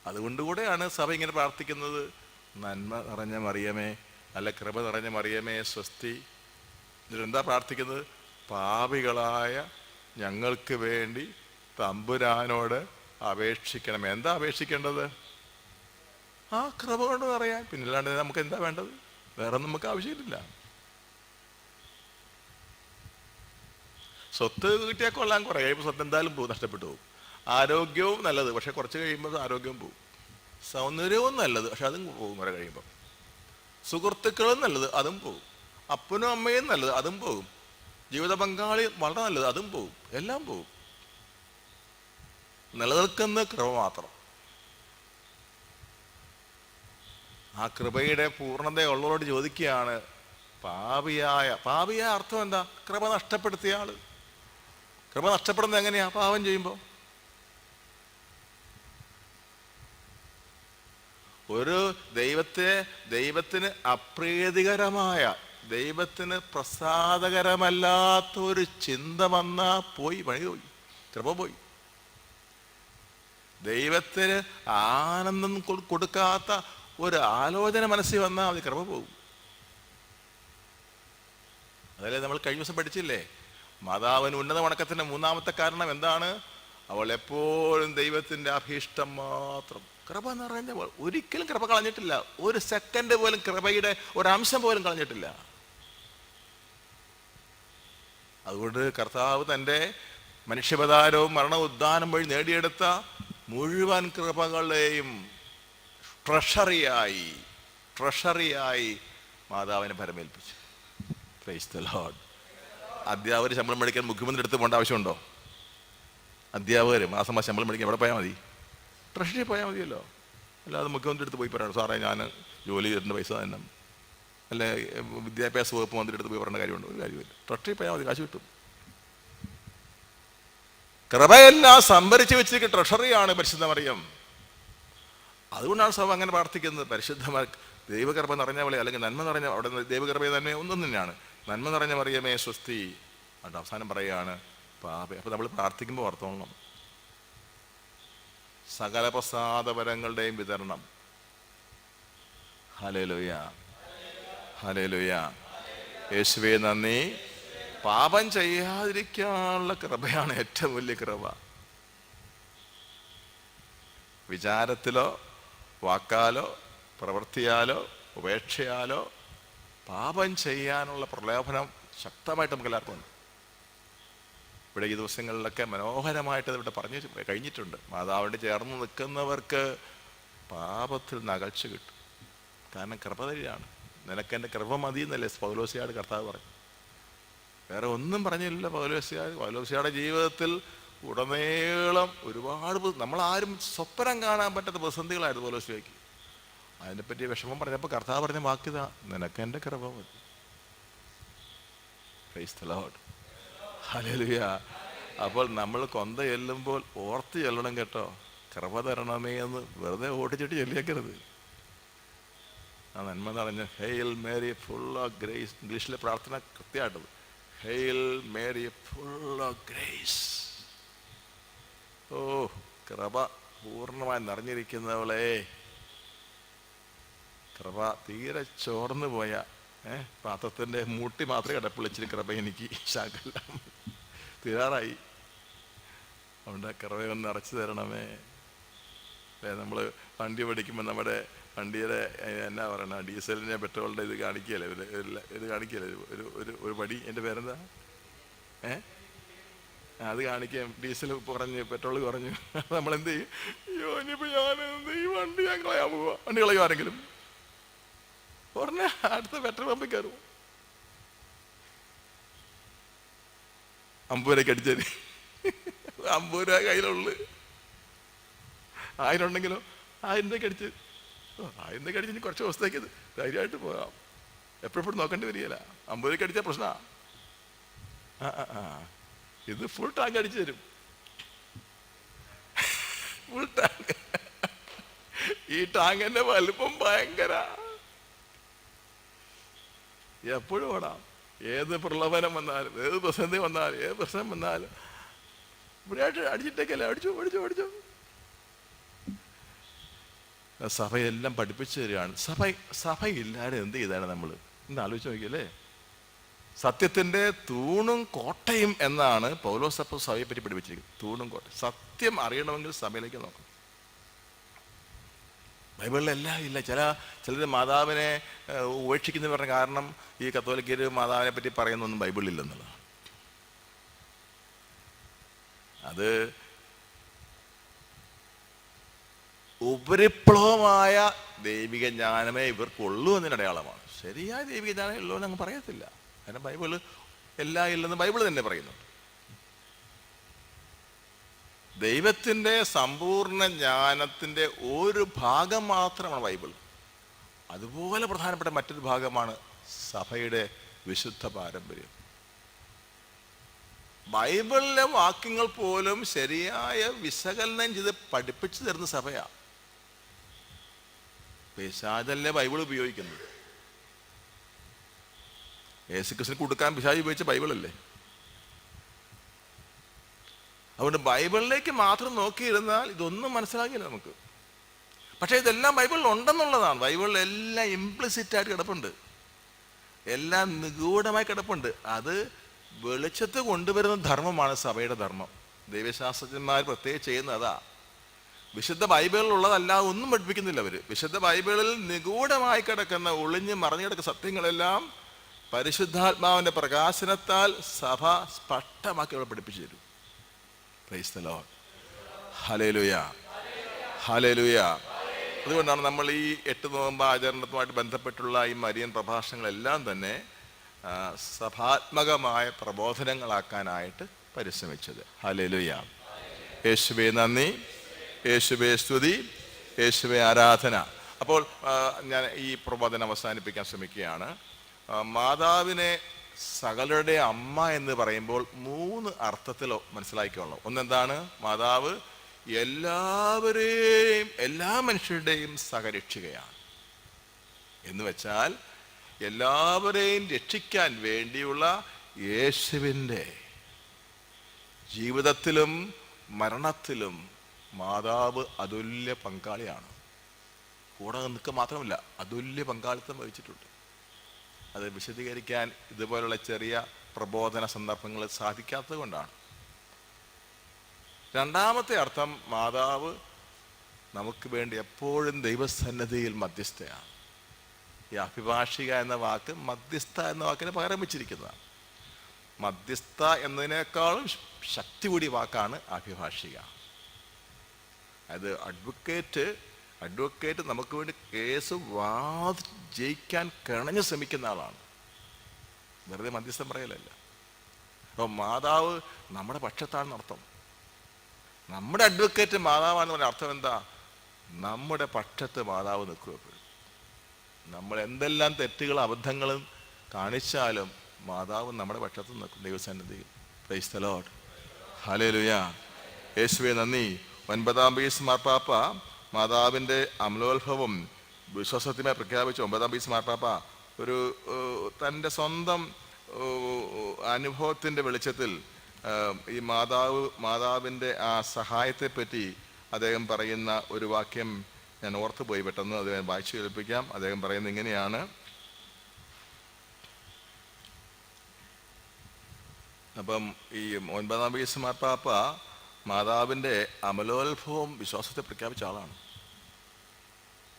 അതുകൊണ്ടുകൂടെയാണ് സഭ ഇങ്ങനെ പ്രാർത്ഥിക്കുന്നത്, നന്മ നിറഞ്ഞ മറിയമേ, അല്ല കൃപ നിറഞ്ഞ മറിയമേ സ്വസ്തി. ഇതിലെന്താ പ്രാർത്ഥിക്കുന്നത്? പാപികളായ ഞങ്ങൾക്ക് വേണ്ടി തമ്പുരാനോട് അപേക്ഷിക്കണം. എന്താ അപേക്ഷിക്കേണ്ടത്? ആ കൃപ കൊണ്ട് പറയാൻ. പിന്നല്ലാണ്ട് നമുക്ക് എന്താ വേണ്ടത്? വേറെ നമുക്ക് ആവശ്യമില്ല. സ്വത്ത് കിട്ടിയാൽ കൊള്ളാൻ, കുറേ കഴിയുമ്പോൾ സ്വത്ത് എന്തായാലും പോകും, നഷ്ടപ്പെട്ടു പോകും. ആരോഗ്യവും നല്ലത്, പക്ഷെ കുറച്ച് കഴിയുമ്പോൾ ആരോഗ്യവും പോകും. സൗന്ദര്യവും നല്ലത്, പക്ഷെ അതും പോകും കുറേ കഴിയുമ്പോൾ. സുഹൃത്തുക്കളും നല്ലത്, അതും പോകും. അപ്പനും അമ്മയും നല്ലത്, അതും പോകും. ജീവിത പങ്കാളി വളരെ നല്ലത്, അതും പോകും. എല്ലാം പോകും. നിലനിൽക്കുന്ന കൃപ മാത്രം. ആ കൃപയുടെ പൂർണ്ണതയുള്ളവരോട് ചോദിക്കുകയാണ്, പാപിയായ അർത്ഥം എന്താ? കൃപ നഷ്ടപ്പെടുത്തിയ ആള്. കൃപ നഷ്ടപ്പെടുന്നത് എങ്ങനെയാ? പാപം ചെയ്യുമ്പോൾ. ഒരു ദൈവത്തിന് അപ്രീതികരമായ, ദൈവത്തിന് പ്രസാദകരമല്ലാത്ത ഒരു ചിന്ത വന്നാ പോയി, പണി പോയി, കൃപ പോയി. ദൈവത്തിന് ആനന്ദം കൊടുക്കാത്ത ഒരു ആലോചന മനസ്സിൽ വന്നാൽ മതി, കൃപ പോകും. അതല്ലേ നമ്മൾ കഴിഞ്ഞ ദിവസം പഠിച്ചില്ലേ? മാതാവിന് ഉന്നത വണക്കത്തിന്റെ മൂന്നാമത്തെ കാരണം എന്താണ്? അവൾ എപ്പോഴും ദൈവത്തിന്റെ അഭീഷ്ടം മാത്രം. കൃപ നിറഞ്ഞവൾ, ഒരിക്കലും കൃപ കളഞ്ഞിട്ടില്ല. ഒരു സെക്കൻഡ് പോലും കൃപയുടെ ഒരംശം പോലും കളഞ്ഞിട്ടില്ല. അതുകൊണ്ട് കർത്താവ് തൻ്റെ മനുഷ്യാവതാരവും മരണ ഉദ്ധാനം വഴി നേടിയെടുത്ത മുഴുവൻ കൃപകളെയും ട്രഷറിയായി മാതാവിനെ പരമേൽപ്പിച്ചു. Price the Lord. അധ്യാപകർ ശമ്പളം മേടിക്കാൻ മുഖ്യമന്ത്രി അടുത്ത് പോകേണ്ട ആവശ്യമുണ്ടോ? അധ്യാപകർ മാസം ശമ്പളം മേടിക്കാൻ എവിടെ പോയാൽ മതി? ട്രഷറിയിൽ പോയാൽ മതിയല്ലോ. അല്ലാതെ മുഖ്യമന്ത്രി അടുത്ത് പോയി പറയണം, സാറേ ഞാൻ ജോലി ചെയ്തിട്ടുണ്ട്, പൈസ തന്നെ. അല്ലെ വിദ്യാഭ്യാസ വകുപ്പ് മന്ത്രി അടുത്ത് പോയി പറയേണ്ട കാര്യമുണ്ടോ? ഒരു കാര്യമില്ല. ട്രഷറിയിൽ പോയാൽ മതി, കാശ് കിട്ടും. കൃപയെല്ലാം സംഭരിച്ചു വെച്ചിരിക്കുന്ന ട്രഷറിയാണ് പരിശുദ്ധ മറിയം. അതുകൊണ്ടാണ് സഭ അങ്ങനെ പ്രാർത്ഥിക്കുന്നത്. പരിശുദ്ധമായ ദൈവകൃപ നിറഞ്ഞവളെ, അല്ലെങ്കിൽ നന്മ നിറഞ്ഞ, അവിടെ ദൈവകൃപ തന്നെ ഒന്നും തന്നെയാണ്. നന്മ നിറഞ്ഞ മറിയമേ സ്വസ്തി. അത് അവസാനം പറയുകയാണ് പാപേ. അപ്പൊ നമ്മൾ പ്രാർത്ഥിക്കുമ്പോൾ ഓർത്തോളണം, സകല പ്രസാദപരങ്ങളുടെയും വിതരണം. Hallelujah, hallelujah. യേശുവേ നന്ദി. പാപം ചെയ്യാതിരിക്കാനുള്ള കൃപയാണ് ഏറ്റവും വലിയ കൃപ. വിചാരത്തിലോ വാക്കാലോ പ്രവൃത്തിയാലോ ഉപേക്ഷയാലോ പാപം ചെയ്യാനുള്ള പ്രലോഭനം ശക്തമായിട്ട് നമുക്ക് എല്ലാവർക്കും ഉണ്ട്. ഇവിടെ ഈ ദിവസങ്ങളിലൊക്കെ മനോഹരമായിട്ട് ഇവിടെ പറഞ്ഞു കഴിഞ്ഞിട്ടുണ്ട്. മാതാവിൻ്റെ ചേർന്ന് നിൽക്കുന്നവർക്ക് പാപത്തിൽ നിന്ന് അകൽച്ച കിട്ടും. കാരണം കൃപ തന്നെയാണ്. നിനക്കെൻ്റെ കൃപ മതി എന്നല്ലേ പൗലോസിയോട് കർത്താവ് പറഞ്ഞു. വേറെ ഒന്നും പറഞ്ഞില്ല. പൗലോസിയുടെ ജീവിതത്തിൽ ഉടനീളം ഒരുപാട് നമ്മളാരും സ്വപ്നം കാണാൻ പറ്റാത്ത പ്രതിസന്ധികളായിരുന്നു പൗലോസിലേക്ക്. അതിനെപ്പറ്റി വിഷമം പറഞ്ഞപ്പോൾ കർത്താവ് പറഞ്ഞ വാക്കിതാ, നിനക്കെൻ്റെ കൃപ മതി. Price the Lord, hallelujah. അപ്പോൾ നമ്മൾ കൊന്ത ചെല്ലുമ്പോൾ ഓർത്ത് ചെല്ലണം കേട്ടോ, കൃപ തരണമേ എന്ന് വെറുതെ ഓടിച്ചിട്ട് ചെല്ലിയേക്കരുത്. ആ നന്മ നിറഞ്ഞ hail Mary full of grace. ഇംഗ്ലീഷിലെ പ്രാർത്ഥന കൃത്യമായിട്ടത്, hail Mary full of grace. ഓ, കൃപ പൂർണ്ണമായി നിറഞ്ഞിരിക്കുന്നവളെ, കൃപ തീരെ ചോർന്നു പോയ പാത്രത്തിൻ്റെ മൂട്ടി മാത്രമേ കിടപ്പിളിച്ചിട്ട് കൃപ എനിക്ക് ശാഖെല്ലാം തീരാറായി. അതുകൊണ്ട് കൃപയൊന്ന് നിറച്ചു തരണമേ. നമ്മൾ വണ്ടി പഠിക്കുമ്പോൾ നമ്മുടെ വണ്ടിയുടെ എന്നാ പറയണ, ഡീസലിൻ്റെ പെട്രോളിൻ്റെ ഇത് കാണിക്കുകയല്ലേ, ഇത് കാണിക്കുകയല്ലേ ഒരു പടി, എൻ്റെ പേരെന്താ, അത് കാണിക്കാം. ഡീസൽ കുറഞ്ഞ് പെട്രോൾ കുറഞ്ഞു. നമ്മളെന്ത് ചെയ്യും? അയ്യോ ഇനിയിപ്പോൾ ഞാനെന്ത് ഈ വണ്ടി ഞാൻ കളയാൻ പോവാ. വണ്ടി കളയും ആരെങ്കിലും ഉടനെ അടുത്ത പെട്രോൾ പമ്പിൽ കയറും. 50 രൂപയ്ക്ക് അടിച്ചേര്. 50 രൂപ കയ്യിലുള്ളു. 1000 ഉണ്ടെങ്കിലോ 1000 രൂപയ്ക്ക് അടിച്ച് 1000 രൂപയ്ക്ക് അടിച്ച് ഇനി കുറച്ച് ദിവസത്തേക്ക് ധൈര്യമായിട്ട് പോകാം. എപ്പോഴും നോക്കേണ്ടി വരികയില്ല. 50 രൂപയ്ക്ക് അടിച്ചാൽ പ്രശ്നമാണ്. ഇത് ഫുൾ ടാങ്ക് അടിച്ചു തരും. Full tank. ഈ ടാങ്കിന്റെ വലുപ്പം ഭയങ്കര. എപ്പോഴും ഓടാം. ഏത് പ്രലോഭനം വന്നാലും, ഏത് പ്രതിസന്ധി വന്നാലും, ഏത് പ്രശ്നം വന്നാലും ഇവിടെ അടിച്ചിട്ടേക്കല്ലേ, അടിച്ചു. സഭയെല്ലാം പഠിപ്പിച്ചു തരികയാണ്. സഭയില്ലാതെ എന്ത് ചെയ്താണ് നമ്മൾ ഇന്ന് ആലോചിച്ച് നോക്കിയല്ലേ? സത്യത്തിൻ്റെ തൂണും കോട്ടയും എന്നാണ് പൗലോസ് അപ്പോസ്തലൻ സഭയെ പറ്റി പഠിപ്പിച്ചിരിക്കുന്നത്. തൂണും കോട്ടയും. സത്യം അറിയണമെങ്കിൽ സഭയിലേക്ക് നോക്കണം. ബൈബിളിലെല്ലാം ഇല്ല. ചിലർ മാതാവിനെ ഉപേക്ഷിക്കുന്ന പറഞ്ഞ കാരണം ഈ കത്തോലിക്കർ മാതാവിനെ പറ്റി പറയുന്നൊന്നും ബൈബിളിലെന്നുള്ളതാണ്. അത് ഉപരിപ്ലവമായ ദൈവിക ജ്ഞാനമേ ഇവർക്കുള്ളൂ എന്നതിന് അടയാളമാണ്. ശരിയായ ദൈവിക ജ്ഞാനം ഉള്ളൂ എന്ന് അങ്ങ് പറയത്തില്ല. കാരണം ബൈബിള് എല്ലാം ഇല്ലെന്ന് ബൈബിള് തന്നെ പറയുന്നു. ദൈവത്തിൻ്റെ സമ്പൂർണ്ണ ജ്ഞാനത്തിൻ്റെ ഒരു ഭാഗം മാത്രമാണ് ബൈബിൾ. അതുപോലെ പ്രധാനപ്പെട്ട മറ്റൊരു ഭാഗമാണ് സഭയുടെ വിശുദ്ധ പാരമ്പര്യം. ബൈബിളിലെ വാക്യങ്ങൾ പോലും ശരിയായ വിശകലനം ചെയ്ത് പഠിപ്പിച്ചു തരുന്ന സഭയാണ്. പിശാചല്ലേ ബൈബിൾ ഉപയോഗിക്കുന്നത്. യേശുക്രിസ്തുവിന് കൊടുക്കാൻ പിശാച് ഉപയോഗിച്ച ബൈബിളല്ലേ. അതുകൊണ്ട് ബൈബിളിലേക്ക് മാത്രം നോക്കിയിരുന്നാൽ ഇതൊന്നും മനസ്സിലാകില്ല നമുക്ക്. പക്ഷേ ഇതെല്ലാം ബൈബിളിൽ ഉണ്ടെന്നുള്ളതാണ്. ബൈബിളിൽ എല്ലാം ഇംപ്ലിസിറ്റായിട്ട് കിടപ്പുണ്ട്, എല്ലാം നിഗൂഢമായി കിടപ്പുണ്ട്. അത് വെളിച്ചത്ത് കൊണ്ടുവരുന്ന ധർമ്മമാണ് സഭയുടെ ധർമ്മം. ദൈവശാസ്ത്രജ്ഞന്മാർ പ്രത്യേകം ചെയ്യുന്ന അതാ. വിശുദ്ധ ബൈബിളിലുള്ളതല്ലാതെ ഒന്നും പഠിപ്പിക്കുന്നില്ല അവർ. വിശുദ്ധ ബൈബിളിൽ നിഗൂഢമായി കിടക്കുന്ന ഒളിഞ്ഞ് മറിഞ്ഞു കിടക്കുന്ന സത്യങ്ങളെല്ലാം പരിശുദ്ധാത്മാവിൻ്റെ പ്രകാശനത്താൽ സഭ സ്പഷ്ടമാക്കി അവിടെ പഠിപ്പിച്ചു തരും. Price the Lord. Hallelujah, hallelujah. അതുകൊണ്ടാണ് നമ്മൾ ഈ 8 നോമ്പ് ആചരണത്തുമായിട്ട് ബന്ധപ്പെട്ടുള്ള ഈ മരിയൻ പ്രഭാഷണങ്ങളെല്ലാം തന്നെ സഭാത്മകമായ പ്രബോധനങ്ങളാക്കാനായിട്ട് പരിശ്രമിച്ചത്. ഹല്ലേലൂയ. യേശുവേ നന്ദി, യേശുവേ സ്തുതി, യേശുവേ ആരാധന. അപ്പോൾ ഞാൻ ഈ പ്രബോധനം അവസാനിപ്പിക്കാൻ ശ്രമിക്കുകയാണ്. മാതാവിനെ സകലരുടെ അമ്മ എന്ന് പറയുമ്പോൾ 3 അർത്ഥത്തിൽ മനസ്സിലാക്കിക്കൊള്ളാം. ഒന്നെന്താണ്? മാതാവ് എല്ലാവരെയും, എല്ലാ മനുഷ്യരുടെയും സഹരക്ഷികയാണ് എന്ന് വെച്ചാൽ എല്ലാവരെയും രക്ഷിക്കാൻ വേണ്ടിയുള്ള യേശുവിൻ്റെ ജീവിതത്തിലും മരണത്തിലും മാതാവ് അതുല്യ പങ്കാളിയാണ്. കൂടെ നിൽക്കുക മാത്രമല്ല, അതുല്യ പങ്കാളിത്തം വഹിച്ചിട്ടുണ്ട്. അത് വിശദീകരിക്കാൻ ഇതുപോലുള്ള ചെറിയ പ്രബോധന സന്ദർഭങ്ങൾ സാധിക്കാത്തത് കൊണ്ടാണ്. രണ്ടാമത്തെ അർത്ഥം, മാതാവ് നമുക്ക് വേണ്ടി എപ്പോഴും ദൈവസന്നിധിയിൽ മധ്യസ്ഥയാണ്. ഈ അഭിഭാഷിക എന്ന വാക്ക് മധ്യസ്ഥ എന്ന വാക്കിന് പകരം വെച്ചിരിക്കുന്നതാണ്. മധ്യസ്ഥ എന്നതിനേക്കാളും ശക്തി കൂടിയ വാക്കാണ് അഭിഭാഷിക. അത് അഡ്വക്കേറ്റ് നമുക്ക് വേണ്ടി കേസ് ജയിക്കാൻ കിണഞ്ഞ് ശ്രമിക്കുന്ന ആളാണ്. വെറുതെ മധ്യസ്ഥം പറയലല്ല. അപ്പോൾ മാതാവ് നമ്മുടെ പക്ഷത്താണെന്നർത്ഥം. നമ്മുടെ അഡ്വക്കേറ്റ് മാതാവാണെന്ന് പറഞ്ഞ അർത്ഥം എന്താ? നമ്മുടെ പക്ഷത്ത് മാതാവ് നിൽക്കുക. എപ്പോഴും നമ്മൾ എന്തെല്ലാം തെറ്റുകളും അബദ്ധങ്ങളും കാണിച്ചാലും മാതാവ് നമ്മുടെ പക്ഷത്ത് നിൽക്കും ദൈവസന്നിധിയിൽ. Price the Lord. ഹല്ലേലൂയ. യേശുവേ നന്ദി. 9-ാം പീസ് മാർപ്പാപ്പ മാതാവിൻ്റെ അമലോത്ഭവം വിശ്വാസത്തിനെ പ്രഖ്യാപിച്ച 9-ാം പീസ് മാർപ്പാപ്പ ഒരു തൻ്റെ സ്വന്തം അനുഭവത്തിൻ്റെ വെളിച്ചത്തിൽ ഈ മാതാവിൻ്റെ ആ സഹായത്തെപ്പറ്റി അദ്ദേഹം പറയുന്ന ഒരു വാക്യം ഞാൻ ഓർത്തുപോയി. പെട്ടെന്ന് അത് വായിച്ചു കേൾപ്പിക്കാം. അദ്ദേഹം പറയുന്നത് ഇങ്ങനെയാണ്: അപ്പം ഈ 9-ാം പീസ് മാർപ്പാപ്പ മാതാവിൻ്റെ അമലോത്ഭവം വിശ്വാസത്തെ പ്രഖ്യാപിച്ച ആളാണ്.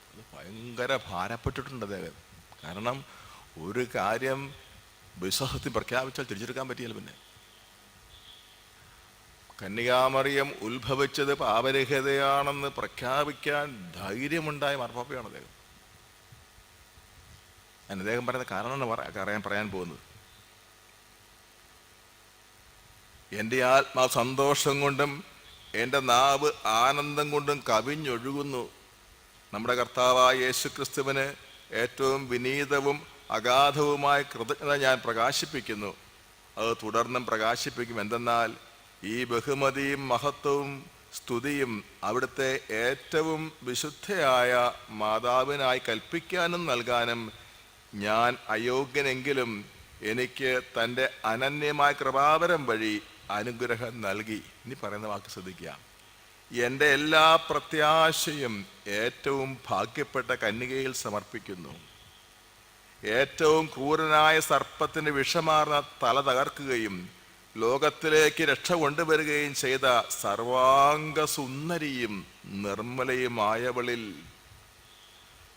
അത് ഭയങ്കര ഭാരപ്പെട്ടിട്ടുണ്ട് അദ്ദേഹം. കാരണം ഒരു കാര്യം വിശ്വാസത്തിൽ പ്രഖ്യാപിച്ചാൽ തിരിച്ചെടുക്കാൻ പറ്റിയാൽ പിന്നെ കന്യകാമറിയം ഉത്ഭവിച്ചത് പാപരഹിതയാണെന്ന് പ്രഖ്യാപിക്കാൻ ധൈര്യമുണ്ടായ മാർപ്പാപ്പയാണ് അദ്ദേഹം. അദ്ദേഹം പറയുന്ന കാരണമാണ് പറയാൻ പോകുന്നത്. എൻ്റെ ആത്മാവ് സന്തോഷം കൊണ്ടും എൻ്റെ നാവ് ആനന്ദം കൊണ്ടും കവിഞ്ഞൊഴുകുന്നു. നമ്മുടെ കർത്താവായ യേശുക്രിസ്തുവിന് ഏറ്റവും വിനീതവും അഗാധവുമായ കൃതജ്ഞത ഞാൻ പ്രകാശിപ്പിക്കുന്നു. അത് തുടർന്നും പ്രകാശിപ്പിക്കും. എന്തെന്നാൽ ഈ ബഹുമതിയും മഹത്വവും സ്തുതിയും അവിടുത്തെ ഏറ്റവും വിശുദ്ധയായ മാതാവിനായി കൽപ്പിക്കാനും നൽകാനും ഞാൻ അയോഗ്യനെങ്കിലും എനിക്ക് തൻ്റെ അനന്യമായ കൃപാവരം വഴി അനുഗ്രഹം നൽകി. ഇനി പറയുന്ന വാക്ക് ശ്രദ്ധിക്കുക: എൻ്റെ എല്ലാ പ്രത്യാശയും ഏറ്റവും ഭാഗ്യപ്പെട്ട കന്യകയിൽ സമർപ്പിക്കുന്നു. ഏറ്റവും ക്രൂരനായ സർപ്പത്തിൻ്റെ വിഷമാർന്ന തല തകർക്കുകയും ലോകത്തിലേക്ക് രക്ഷ കൊണ്ടുവരികയും ചെയ്ത സർവാംഗ സുന്ദരിയും നിർമ്മലയുമായവളിൽ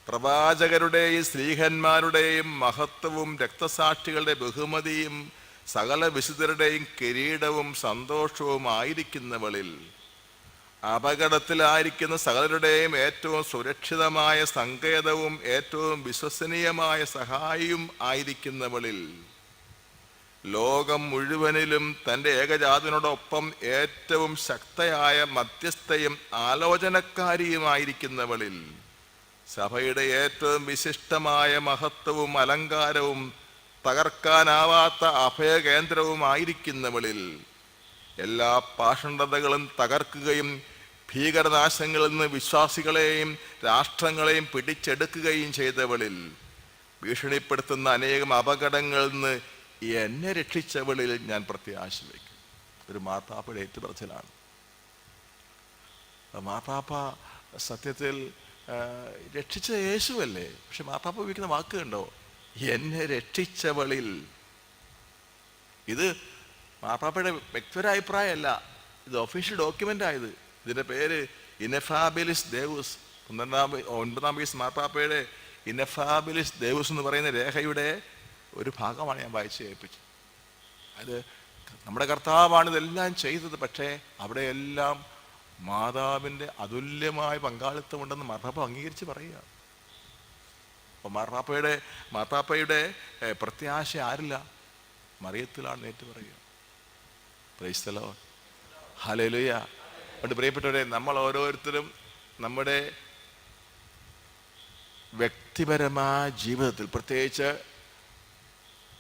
പ്രവാചകരുടെയും സ്ത്രീഹന്മാരുടെയും മഹത്വവും രക്തസാക്ഷികളുടെ ബഹുമതിയും സകല വിശുദ്ധരുടെയും കിരീടവും സന്തോഷവും ആയിരിക്കുന്നവളിൽ അപകടത്തിലായിരിക്കുന്ന സകലരുടെയും ഏറ്റവും സുരക്ഷിതമായ സങ്കേതവും ഏറ്റവും വിശ്വസനീയമായ സഹായിയും ആയിരിക്കുന്നവളിൽ, ലോകം മുഴുവനിലും തൻ്റെ ഏകജാതനോടൊപ്പം ഏറ്റവും ശക്തയായ മധ്യസ്ഥയും ആലോചനക്കാരിയുമായിരിക്കുന്നവളിൽ, സഭയുടെ ഏറ്റവും വിശിഷ്ടമായ മഹത്വവും അലങ്കാരവും തകർക്കാനാവാത്ത അഭയകേന്ദ്രവുമായിരിക്കുന്നവളിൽ, എല്ലാ പാഷണ്ഡതകളും തകർക്കുകയും ഭീകരനാശങ്ങളിൽ നിന്ന് വിശ്വാസികളെയും രാഷ്ട്രങ്ങളെയും പിടിച്ചെടുക്കുകയും ചെയ്തവളിൽ, ഭീഷണിപ്പെടുത്തുന്ന അനേകം അപകടങ്ങളിൽ നിന്ന് എന്നെ രക്ഷിച്ചവളിൽ ഞാൻ പ്രത്യാശ വയ്ക്കും. ഒരു മാർപ്പാപ്പയുടെ ഏറ്റുപറച്ചിലാണ്. മാർപ്പാപ്പ സത്യത്തിൽ രക്ഷിച്ച യേശുവല്ലേ, പക്ഷെ മാർപ്പാപ്പ ഉപയോഗിക്കുന്ന വാക്ക് കണ്ടോ? എന്നെ രക്ഷിച്ചവളിൽ. ഇത് മാർപ്പാപ്പയുടെ വ്യക്തിപര അഭിപ്രായമല്ല, ഇത് ഒഫീഷ്യൽ ഡോക്യുമെൻ്റ് ആയത്. ഇതിൻ്റെ പേര് ഇനഫാബിലിസ് ദേവൂസ്. 9-ാം പീസ് മാർപ്പാപ്പയുടെ ഇനഫാബിലിസ് ദേവൂസ് എന്ന് പറയുന്ന രേഖയുടെ ഒരു ഭാഗമാണ് ഞാൻ വായിച്ച് കേൾപ്പിച്ചത്. അത് നമ്മുടെ കർത്താവാണ് ഇതെല്ലാം ചെയ്തത്, പക്ഷേ അവിടെയെല്ലാം മാതാവിൻ്റെ അതുല്യമായ പങ്കാളിത്തമുണ്ടെന്ന് മാർപ്പാപ്പ അംഗീകരിച്ച് പറയുക. അപ്പോൾ മാർപ്പാപ്പയുടെ പ്രത്യാശ ആരില്ല? മറിയത്തിലാണ് ഏറ്റു പറയുക. Price the Lord, hallelujah. അതുകൊണ്ട് പ്രിയപ്പെട്ടവരെ, നമ്മൾ ഓരോരുത്തരും നമ്മുടെ വ്യക്തിപരമായ ജീവിതത്തിൽ, പ്രത്യേകിച്ച്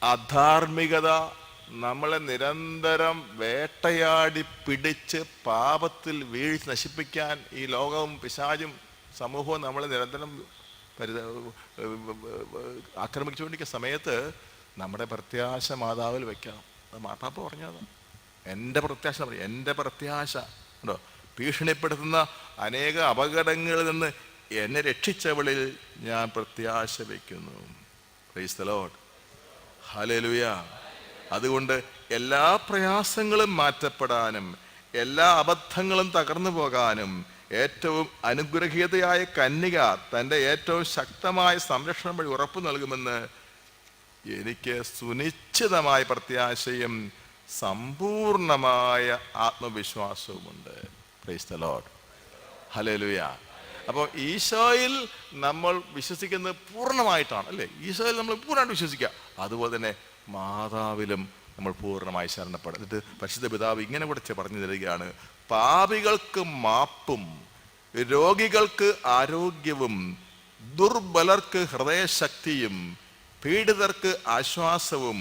അധാർമികത നമ്മളെ നിരന്തരം വേട്ടയാടി പിടിച്ച് പാപത്തിൽ വീഴ്ച നശിപ്പിക്കാൻ ഈ ലോകവും പിശാചും സമൂഹവും നമ്മളെ നിരന്തരം ആക്രമിച്ചുകൊണ്ടിരിക്കുന്ന സമയത്ത് നമ്മുടെ പ്രത്യാശ മാതാവിൽ വെക്കണം. അത് മാർപ്പാപ്പ പറഞ്ഞത്. എൻ്റെ പ്രത്യാശ പറയും, എൻ്റെ പ്രത്യാശ ഉണ്ടോ? ഭീഷണിപ്പെടുത്തുന്ന അനേക അപകടങ്ങളിൽ നിന്ന് എന്നെ രക്ഷിച്ചവളിൽ ഞാൻ പ്രത്യാശ വയ്ക്കുന്നു. Price the Lord, hallelujah. അതുകൊണ്ട് എല്ലാ പ്രയാസങ്ങളും മാറ്റപ്പെടാനും എല്ലാ അബദ്ധങ്ങളും തകർന്നു പോകാനും ഏറ്റവും അനുഗ്രഹീതയായ കന്യക തൻ്റെ ഏറ്റവും ശക്തമായ സംരക്ഷണം വഴി ഉറപ്പു നൽകുമെന്ന് എനിക്ക് സുനിശ്ചിതമായ പ്രത്യാശയും സമ്പൂർണമായ ആത്മവിശ്വാസവുമുണ്ട്. Praise the Lord, hallelujah. അപ്പോൾ ഈശോയിൽ നമ്മൾ വിശ്വസിക്കുന്നത് പൂർണ്ണമായിട്ടാണ്, അല്ലേ? ഈശോയിൽ നമ്മൾ പൂർണ്ണമായിട്ട് വിശ്വസിക്കുക. അതുപോലെ തന്നെ മാതാവിലും നമ്മൾ പൂർണ്ണമായി ശരണപ്പെടും. എന്നിട്ട് പരിശുദ്ധ പിതാവ് ഇങ്ങനെ കൂടെ പറഞ്ഞു തരികയാണ്: പാപികൾക്ക് മാപ്പും രോഗികൾക്ക് ആരോഗ്യവും ദുർബലർക്ക് ഹൃദയശക്തിയും പീഡിതർക്ക് ആശ്വാസവും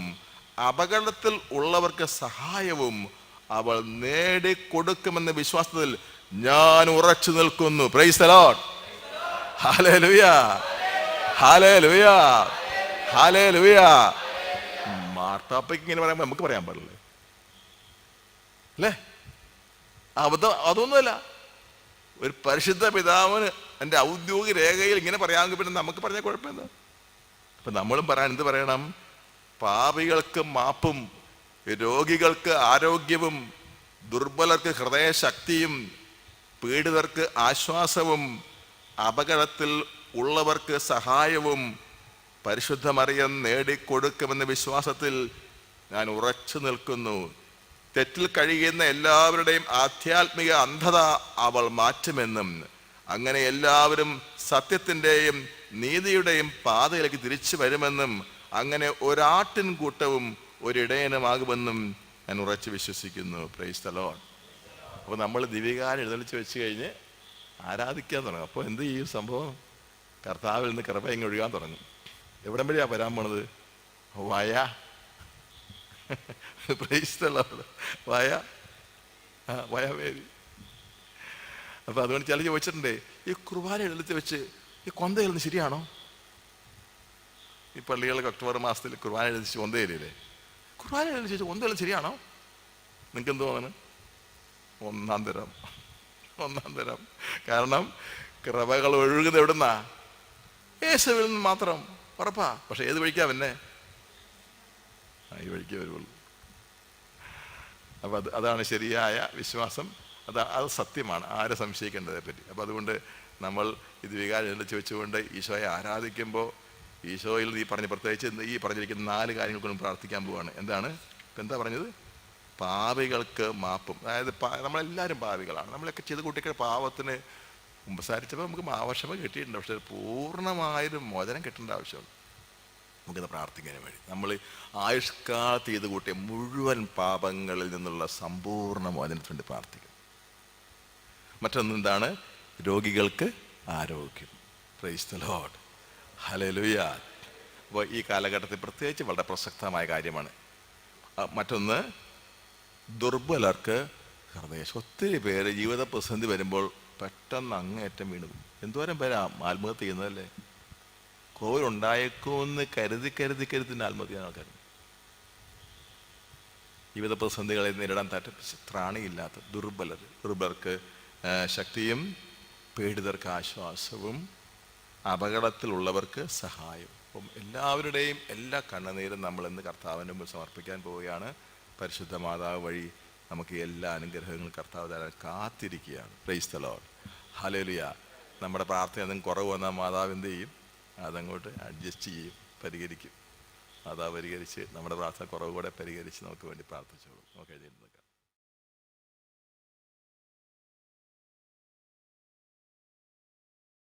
അപകടത്തിൽ ഉള്ളവർക്ക് സഹായവും അവൾ നേടിക്കൊടുക്കുമെന്ന വിശ്വാസത്തിൽ ഞാൻ ഉറച്ചു നിൽക്കുന്നു. Praise the Lord, hallelujah, hallelujah, hallelujah. മാർപ്പാപ്പയ്ക്ക് ഇങ്ങനെ പറയുമ്പോൾ നമുക്ക് പറയാൻ പാടില്ലേ? അല്ലേ? അതൊന്നുമല്ല. ഒരു പരിശുദ്ധ പിതാവിന് എൻ്റെ ഔദ്യോഗിക രേഖയിൽ ഇങ്ങനെ പറയാമെങ്കിൽ പിന്നെ നമുക്ക് പറഞ്ഞാൽ കുഴപ്പമെന്താ? അപ്പൊ നമ്മളും പറയാൻ എന്ത് പറയണം? പാപികൾക്ക് മാപ്പും രോഗികൾക്ക് ആരോഗ്യവും ദുർബലർക്ക് ഹൃദയശക്തിയും പീഡിതർക്ക് ആശ്വാസവും അപകടത്തിൽ ഉള്ളവർക്ക് സഹായവും പരിശുദ്ധ മറിയം നേടിക്കൊടുക്കുമെന്ന വിശ്വാസത്തിൽ ഞാൻ ഉറച്ചു നിൽക്കുന്നു. തെറ്റിൽ കഴിയുന്ന എല്ലാവരുടെയും ആധ്യാത്മിക അന്ധത അവൾ മാറ്റുമെന്നും അങ്ങനെ എല്ലാവരും സത്യത്തിൻ്റെയും നീതിയുടെയും പാതയിലേക്ക് തിരിച്ചു വരുമെന്നും അങ്ങനെ ഒരാട്ടിൻ കൂട്ടവും ഒരിടയനുമാകുമെന്നും ഞാൻ ഉറച്ചു വിശ്വസിക്കുന്നു. Price the Lord. അപ്പോൾ നമ്മൾ ദിവ്യകാലം എഴുന്നള്ളിച്ച് വെച്ച് കഴിഞ്ഞ് ആരാധിക്കാൻ തുടങ്ങും. അപ്പോൾ എന്ത് ചെയ്യും? സംഭവം കർത്താവിൽ നിന്ന് കൃപ ഇങ്ങ് ഒഴുകാൻ തുടങ്ങും. എവിടം വരെയാണ് വരാൻ പോണത്? പ്രൈസ് ദി ലോർഡ്, വയവേദി. അപ്പോൾ അതുകൊണ്ട് ചില ചോദിച്ചിട്ടുണ്ടേ, ഈ കുർബാന എഴുന്നള്ളിച്ച് വെച്ച് ഈ കൊന്ത എഴുതുന്നത് ശരിയാണോ? ഈ പള്ളികളൊക്കെ ഒക്ടോബർ മാസത്തിൽ കുർബാന എഴുതിച്ച് കൊന്ത എഴുതിയില്ലേ? കുർബാന എഴുതിച്ച് കൊന്ത എഴുതി ശരിയാണോ? നിങ്ങൾക്ക് എന്ത് തോന്നുന്നു? ഒന്നാം തരം. കാരണം കൃപകൾ ഒഴുകുന്നത് എവിടുന്നാ? യേശുവിൽ നിന്ന് മാത്രം. ഉറപ്പാ. പക്ഷെ ഏത് വഴിക്കാ പിന്നെ? ഈ വഴിക്കേ വരുള്ളൂ. അപ്പം അതാണ് ശരിയായ വിശ്വാസം. അത് സത്യമാണ്, ആരെ സംശയിക്കേണ്ടതിനെ പറ്റി. അപ്പം അതുകൊണ്ട് നമ്മൾ ഇത് വികാരം എഴുന്നള്ളിച്ച് വെച്ചുകൊണ്ട് ഈശോയെ ആരാധിക്കുമ്പോൾ ഈശോയിൽ പ്രത്യേകിച്ച് ഈ പറഞ്ഞിരിക്കുന്ന 4 കാര്യങ്ങൾക്കൊന്നും പ്രാർത്ഥിക്കാൻ പോവാണ്. എന്താണ്? ഇപ്പം എന്താ പറഞ്ഞത്? പാപികൾക്ക് മാപ്പും. അതായത് നമ്മളെല്ലാവരും പാപികളാണ്. നമ്മളൊക്കെ ചെയ്ത് കൂട്ടിക്ക പാവത്തിന് സംസാരിച്ചപ്പോൾ നമുക്ക് മാവക്ഷമ കിട്ടിയിട്ടുണ്ട്. പക്ഷേ പൂർണ്ണമായൊരു മോചനം കിട്ടേണ്ട ആവശ്യമുണ്ട്. നമുക്കിത് പ്രാർത്ഥിക്കാൻ വഴി നമ്മൾ ആയുഷ്കാലത്ത് ചെയ്ത് കൂട്ടിയ മുഴുവൻ പാപങ്ങളിൽ നിന്നുള്ള സമ്പൂർണ്ണ മോചനത്തിന് വേണ്ടി പ്രാർത്ഥിക്കും. മറ്റൊന്നെന്താണ്? രോഗികൾക്ക് ആരോഗ്യം. Price the Lord, hallelujah. അപ്പോൾ ഈ കാലഘട്ടത്തിൽ പ്രത്യേകിച്ച് വളരെ പ്രസക്തമായ കാര്യമാണ്. മറ്റൊന്ന്, ദുർബലർക്ക് ഹൃദയം. ഒത്തിരി പേര് ജീവിത പ്രതിസന്ധി വരുമ്പോൾ പെട്ടെന്ന് അങ്ങേയറ്റം വീണു. എന്തോരം പേരാ ആത്മഹത്യ ചെയ്യുന്നതല്ലേ? കോവിലുണ്ടായേക്കുമെന്ന് കരുതി ആത്മഹത്യ ചെയ്യുന്ന ആൾക്കാർ. ജീവിത പ്രതിസന്ധികളെ നേരിടാൻ ത്രാണിയില്ലാത്ത ദുർബലർക്ക് ശക്തിയും, പീഡിതർക്ക് ആശ്വാസവും, അപകടത്തിലുള്ളവർക്ക് സഹായവും. അപ്പം എല്ലാവരുടെയും എല്ലാ കണ്ണുനീരും നമ്മൾ ഇന്ന് കർത്താവിന് മുമ്പിൽ സമർപ്പിക്കാൻ പോവുകയാണ്. പരിശുദ്ധ മാതാവ് വഴി നമുക്ക് എല്ലാ അനുഗ്രഹങ്ങളും കർത്താവ് തരാൻ കാത്തിരിക്കുകയാണ്. Price the Lord, hallelujah. നമ്മുടെ പ്രാർത്ഥന എന്തെങ്കിലും കുറവ് വന്നാൽ മാതാവ് എന്ത് ചെയ്യും? അതങ്ങോട്ട് അഡ്ജസ്റ്റ് ചെയ്യും, പരിഹരിക്കും. മാതാവ് പരിഹരിച്ച് നമ്മുടെ പ്രാർത്ഥന കുറവ് കൂടെ പരിഹരിച്ച് നമുക്ക് വേണ്ടി പ്രാർത്ഥിച്ചോളൂ. നമുക്ക് എഴുതി